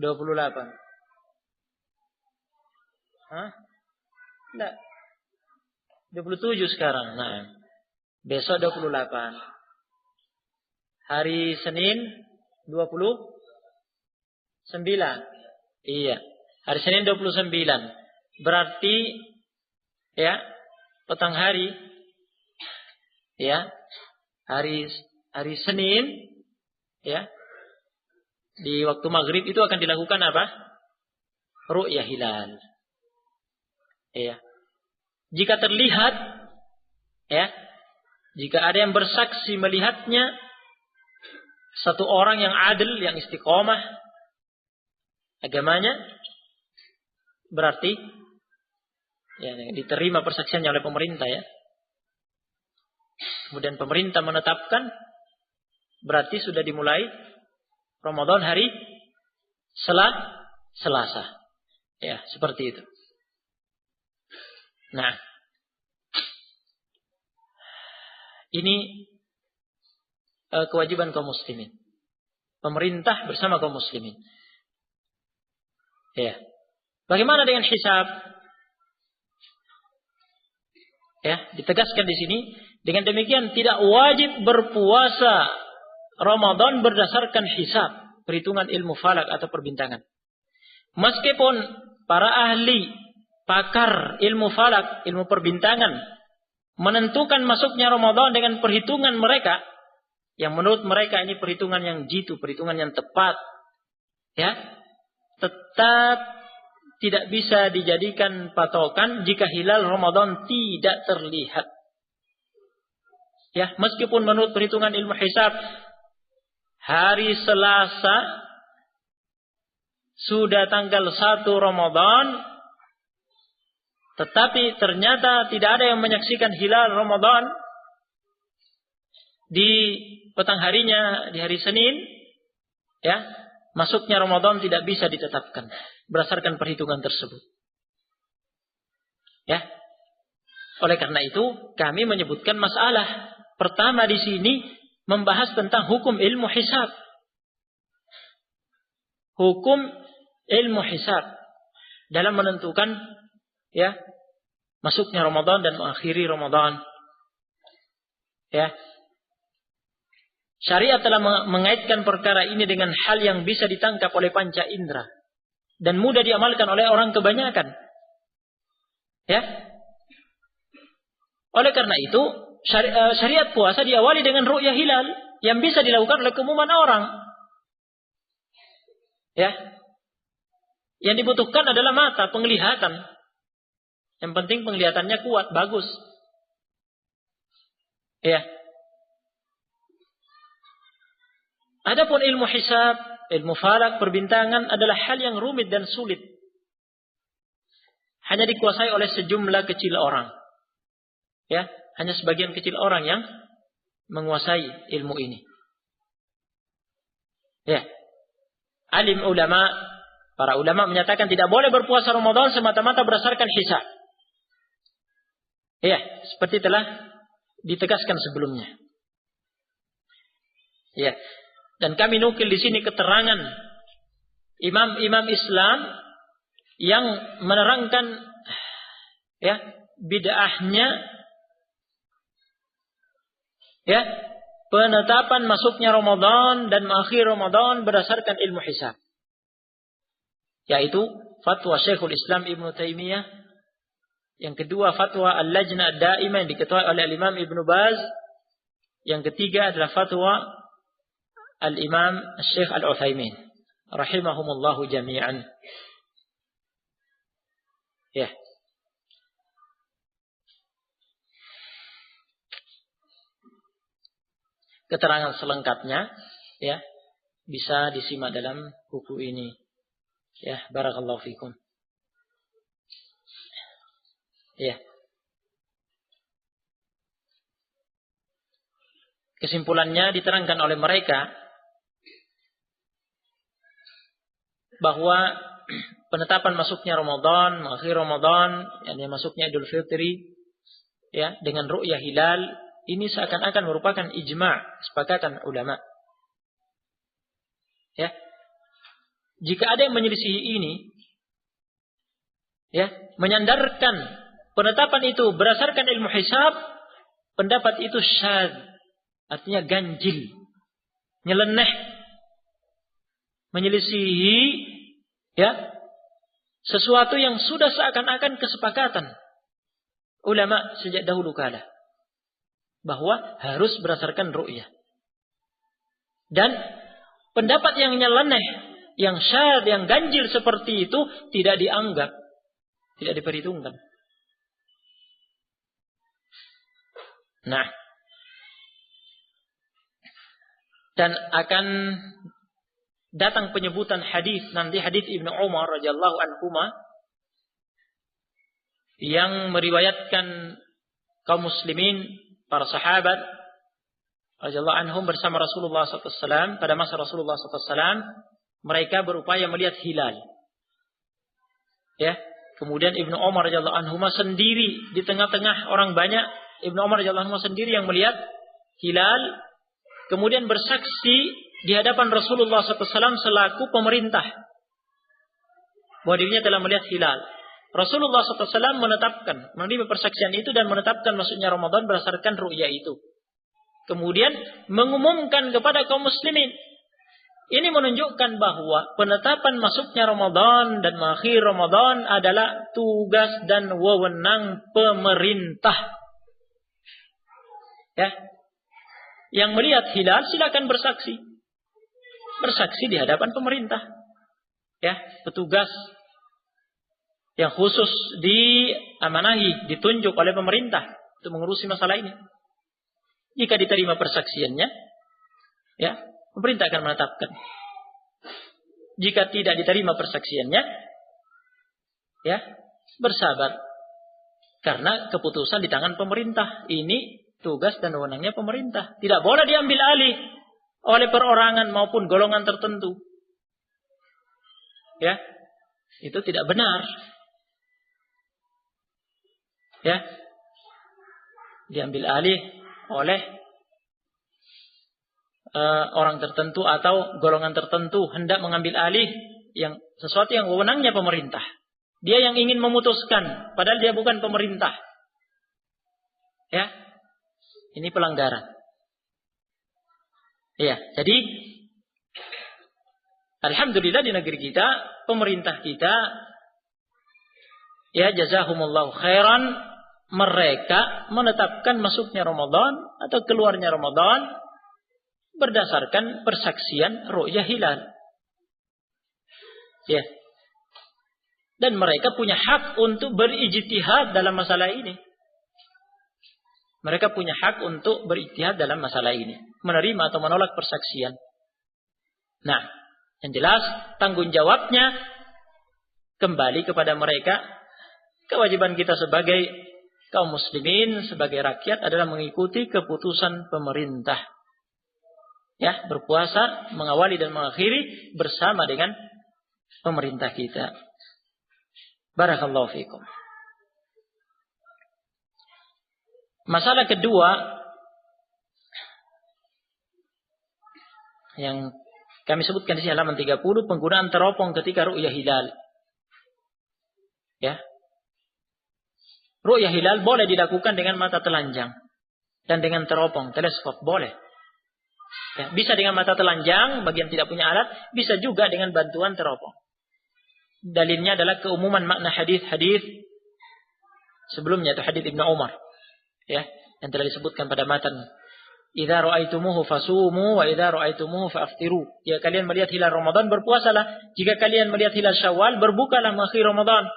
28. Hah? Enggak. 27 sekarang. Nah, besok 28. Hari Senin 29. Iya. Hari Senin 29. Berarti ya, petang hari, ya, hari Senin, ya, di waktu maghrib itu akan dilakukan apa? Ru'yah hilal. Ya, jika terlihat, ya, jika ada yang bersaksi melihatnya, satu orang yang adil, yang istiqomah agamanya, berarti ya, diterima persaksiannya oleh pemerintah, ya. Kemudian pemerintah menetapkan, berarti sudah dimulai Ramadan hari Selasa. Ya, seperti itu. Nah, ini kewajiban kaum muslimin. Pemerintah bersama kaum muslimin. Ya. Bagaimana dengan hisab? Ya, ditegaskan di sini, dengan demikian tidak wajib berpuasa Ramadan berdasarkan hisab, perhitungan ilmu falak atau perbintangan. Meskipun para ahli, pakar ilmu falak, ilmu perbintangan menentukan masuknya Ramadan dengan perhitungan mereka, yang menurut mereka ini perhitungan yang jitu, perhitungan yang tepat, ya, tetap tidak bisa dijadikan patokan jika hilal Ramadan tidak terlihat. Ya, meskipun menurut perhitungan ilmu hisab hari Selasa sudah tanggal 1 Ramadan, tetapi ternyata tidak ada yang menyaksikan hilal Ramadan di petang harinya, di hari Senin, ya, masuknya Ramadan tidak bisa ditetapkan berdasarkan perhitungan tersebut. Ya. Oleh karena itu, kami menyebutkan masalah pertama di sini, membahas tentang hukum ilmu hisab. Hukum ilmu hisab dalam menentukan ya masuknya Ramadan dan mengakhiri Ramadan. Ya. Syariat telah mengaitkan perkara ini dengan hal yang bisa ditangkap oleh panca indera dan mudah diamalkan oleh orang kebanyakan. Ya. Oleh karena itu, syariat puasa diawali dengan ru'yah hilal yang bisa dilakukan oleh keumuman orang. Ya. Yang dibutuhkan adalah mata, penglihatan. Yang penting penglihatannya kuat, bagus. Ya. Adapun ilmu hisab, ilmu falak, perbintangan adalah hal yang rumit dan sulit. Hanya dikuasai oleh sejumlah kecil orang. Ya, hanya sebagian kecil orang yang menguasai ilmu ini. Ya. Alim ulama, para ulama menyatakan tidak boleh berpuasa Ramadan semata-mata berdasarkan hisab. Ya, seperti telah ditegaskan sebelumnya. Ya. Dan kami nukil di sini keterangan imam-imam Islam yang menerangkan ya bid'ahnya ya penetapan masuknya Ramadan dan mengakhiri Ramadan berdasarkan ilmu hisab. Yaitu fatwa Syekhul Islam Ibnu Taimiyah, yang kedua fatwa Al-Lajnah Ad-Daimah yang diketuai oleh Imam Ibnu Baz, yang ketiga adalah fatwa Al-Imam Syekh Al-Utsaimin rahimahumullahu jami'an. Ya. Keterangan selengkapnya ya bisa disimak dalam buku ini. Ya, barakallahu fikum. Ya. Kesimpulannya diterangkan oleh mereka bahwa penetapan masuknya Ramadan, mengakhiri Ramadan, yakni masuknya Idul Fitri ya dengan ru'yah hilal, ini seakan-akan merupakan ijma', kesepakatan ulama. Ya. Jika ada yang menyelisihi ini ya, menyandarkan penetapan itu berdasarkan ilmu hisab, pendapat itu syadz, artinya ganjil, nyeleneh, menyelisihi ya sesuatu yang sudah seakan-akan kesepakatan ulama sejak dahulu kala bahwa harus berdasarkan ru'yah. Dan pendapat yang nyeleneh, yang syadz, yang ganjil seperti itu tidak dianggap, tidak diperhitungkan. Nah, dan akan datang penyebutan hadis nanti, hadis Ibnu Umar radhiyallahu anhuma yang meriwayatkan kaum muslimin, para sahabat radhiyallahu anhum bersama Rasulullah SAW pada masa Rasulullah SAW, mereka berupaya melihat hilal. Ya, kemudian Ibnu Umar radhiyallahu anhuma sendiri di tengah-tengah orang banyak, Ibnu Umar radhiyallahu anhuma sendiri yang melihat hilal, kemudian bersaksi di hadapan Rasulullah SAW selaku pemerintah bahwa dirinya telah melihat hilal. Rasulullah SAW menetapkan, menerima persaksian itu dan menetapkan masuknya Ramadan berdasarkan ru'yah itu. Kemudian mengumumkan kepada kaum muslimin. Ini menunjukkan bahwa penetapan masuknya Ramadan dan mengakhiri Ramadan adalah tugas dan wewenang pemerintah. Ya. Yang melihat hilal silakan bersaksi. Bersaksi di hadapan pemerintah. Ya, petugas yang khusus diamanahi, ditunjuk oleh pemerintah untuk mengurusi masalah ini. Jika diterima persaksiannya, ya, pemerintah akan menetapkan. Jika tidak diterima persaksiannya, ya, bersabar. Karena keputusan di tangan pemerintah. Ini tugas dan wewenangnya pemerintah. Tidak boleh diambil alih oleh perorangan maupun golongan tertentu. Ya, itu tidak benar. Ya, diambil alih oleh orang tertentu atau golongan tertentu hendak mengambil alih yang sesuatu yang wewenangnya pemerintah. Dia yang ingin memutuskan, padahal dia bukan pemerintah. Ya, ini pelanggaran. Ya, jadi alhamdulillah di negeri kita, pemerintah kita, ya jazahumullahu khairan, mereka menetapkan masuknya Ramadan atau keluarnya Ramadan berdasarkan persaksian ru'yah hilal. Ya. Dan mereka punya hak untuk berijtihad dalam masalah ini. Mereka punya hak untuk berijtihad dalam masalah ini, menerima atau menolak persaksian. Nah, yang jelas tanggung jawabnya kembali kepada mereka. Kewajiban kita sebagai kaum muslimin, sebagai rakyat adalah mengikuti keputusan pemerintah. Ya, berpuasa, mengawali dan mengakhiri bersama dengan pemerintah kita. Barakallahu fikum. Masalah kedua yang kami sebutkan di sini halaman 30, penggunaan teropong ketika ru'yah hilal. Ya. Ru'yah hilal boleh dilakukan dengan mata telanjang dan dengan teropong, teleskop boleh. Ya, bisa dengan mata telanjang bagi yang tidak punya alat, bisa juga dengan bantuan teropong. Dalilnya adalah keumuman makna hadis-hadis sebelumnya, itu hadis Ibnu Umar, ya, yang telah disebutkan pada matan. Idza ra'aitumuhu fasumu wa idza ra'aitumuhu faftiru. Ya, kalian melihat hilal Ramadan, berpuasalah. Jika kalian melihat hilal Syawal, berbukalah mengakhiri Ramadan.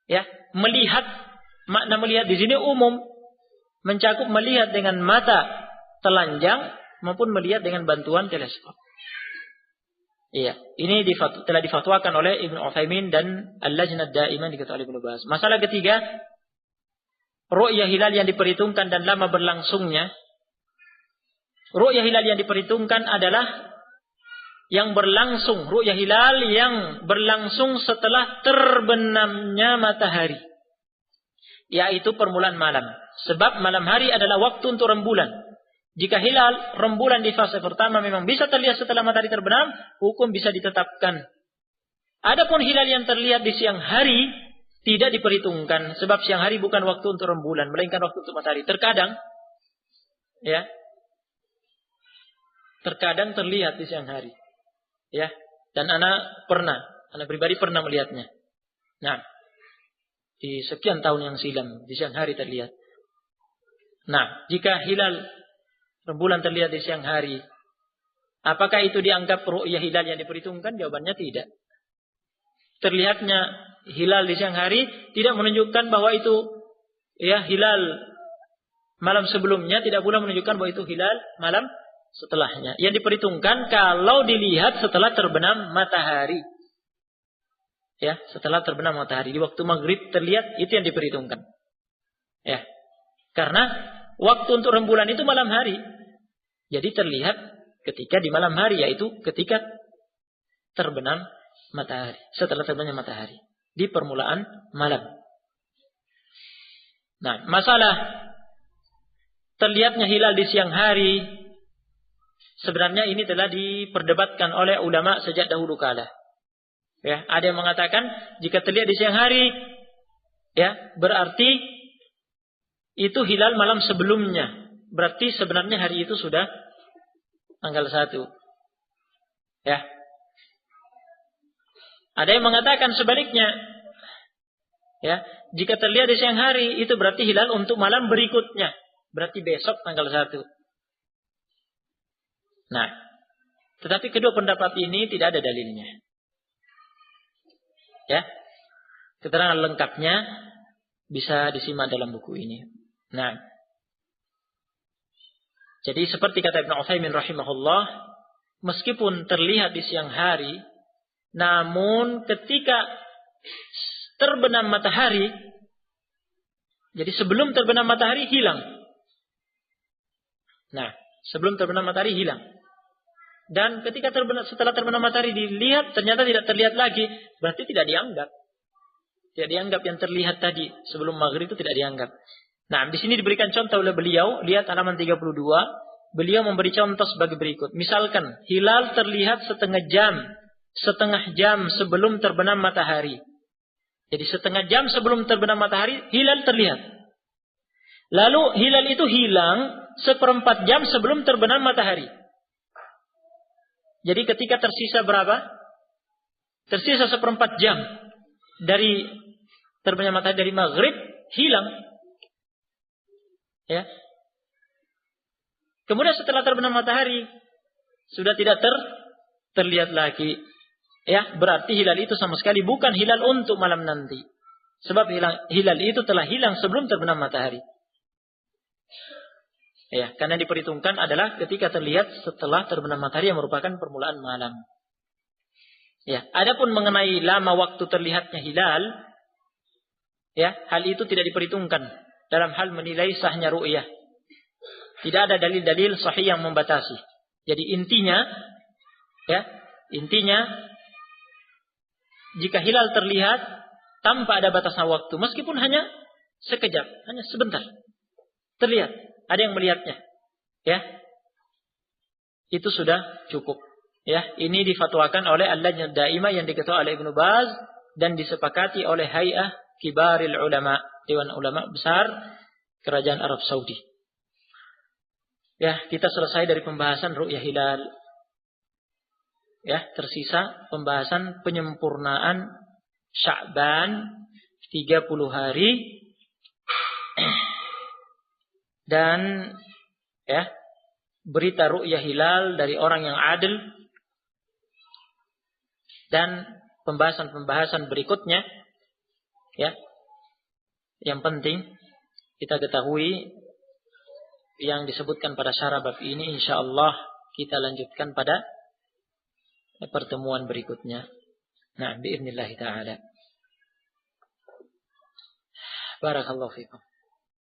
Ya, melihat, makna melihat di sini umum, mencakup melihat dengan mata telanjang maupun melihat dengan bantuan teleskop. Iya, ini telah difatwakan oleh Ibnu Utsaimin dan Al-Lajnah Daimah dikatakan oleh Ibnu Baz. Masalah ketiga, ru'yah hilal yang diperhitungkan dan lama berlangsungnya. Ru'yah hilal yang diperhitungkan adalah yang berlangsung, ru'yah hilal yang berlangsung setelah terbenamnya matahari, yaitu permulaan malam. Sebab malam hari adalah waktu untuk rembulan. Jika hilal rembulan di fase pertama memang bisa terlihat setelah matahari terbenam, hukum bisa ditetapkan. Adapun hilal yang terlihat di siang hari tidak diperhitungkan, sebab siang hari bukan waktu untuk rembulan, melainkan waktu untuk matahari. Terkadang, ya, terkadang terlihat di siang hari, ya. Dan anak pribadi pernah melihatnya. Nah, di sekian tahun yang silam di siang hari terlihat. Nah, jika hilal rembulan terlihat di siang hari, apakah itu dianggap ru'yah hilal yang diperhitungkan? Jawabannya tidak. Terlihatnya hilal di siang hari tidak menunjukkan bahwa itu, ya, hilal malam sebelumnya, tidak pula menunjukkan bahwa itu hilal malam setelahnya. Yang diperhitungkan kalau dilihat setelah terbenam matahari. Ya, setelah terbenam matahari di waktu maghrib terlihat, itu yang diperhitungkan. Ya. Karena waktu untuk rembulan itu malam hari. Jadi terlihat ketika di malam hari, yaitu ketika terbenam matahari. Setelah terbenamnya matahari. Di permulaan malam. Nah, masalah terlihatnya hilal di siang hari, sebenarnya ini telah diperdebatkan oleh ulama sejak dahulu kala. Ya, ada yang mengatakan jika terlihat di siang hari, ya, berarti itu hilal malam sebelumnya. Berarti sebenarnya hari itu sudah tanggal 1. Ya. Ada yang mengatakan sebaliknya. Ya, jika terlihat di siang hari itu berarti hilal untuk malam berikutnya. Berarti besok tanggal 1. Nah, tetapi kedua pendapat ini tidak ada dalilnya. Ya. Keterangan lengkapnya bisa disimak dalam buku ini. Nah, jadi seperti kata Ibnu Utsaimin rahimahullah, meskipun terlihat di siang hari, namun ketika terbenam matahari, jadi sebelum terbenam matahari hilang. Nah, sebelum terbenam matahari hilang. Dan ketika setelah terbenam matahari dilihat, ternyata tidak terlihat lagi, berarti tidak dianggap. Tidak dianggap yang terlihat tadi sebelum maghrib itu tidak dianggap. Nah, di sini diberikan contoh oleh beliau, lihat halaman 32, beliau memberi contoh sebagai berikut. Misalkan hilal terlihat setengah jam sebelum terbenam matahari. Jadi setengah jam sebelum terbenam matahari hilal terlihat. Lalu hilal itu hilang 1/4 jam sebelum terbenam matahari. Jadi ketika tersisa berapa? Tersisa 1/4 jam dari terbenam matahari dari maghrib, hilang. Ya. Kemudian setelah terbenam matahari sudah tidak terlihat lagi. Ya, berarti hilal itu sama sekali bukan hilal untuk malam nanti. Sebab hilal itu telah hilang sebelum terbenam matahari. Ya, karena diperhitungkan adalah ketika terlihat setelah terbenam matahari yang merupakan permulaan malam. Ya, adapun mengenai lama waktu terlihatnya hilal, ya, hal itu tidak diperhitungkan dalam hal menilai sahnya ru'yah. Tidak ada dalil-dalil sahih yang membatasi. Jadi intinya jika hilal terlihat tanpa ada batasan waktu, meskipun hanya sekejap, hanya sebentar, terlihat, ada yang melihatnya, ya, itu sudah cukup. Ya, ini difatwakan oleh Al-Lajnah Daimah yang diketuai oleh Ibnu Baz dan disepakati oleh Hay'ah Kibaril Ulama, Dewan Ulama Besar Kerajaan Arab Saudi. Ya, kita selesai dari pembahasan ru'yah hilal. Ya, tersisa pembahasan penyempurnaan Sya'ban 30 hari dan ya, berita ru'yah hilal dari orang yang adil dan pembahasan-pembahasan berikutnya. Ya. Yang penting kita ketahui yang disebutkan pada syarah bab ini, insyaallah kita lanjutkan pada pertemuan berikutnya. Nah, biidznillah taala. Barakallahu fikum.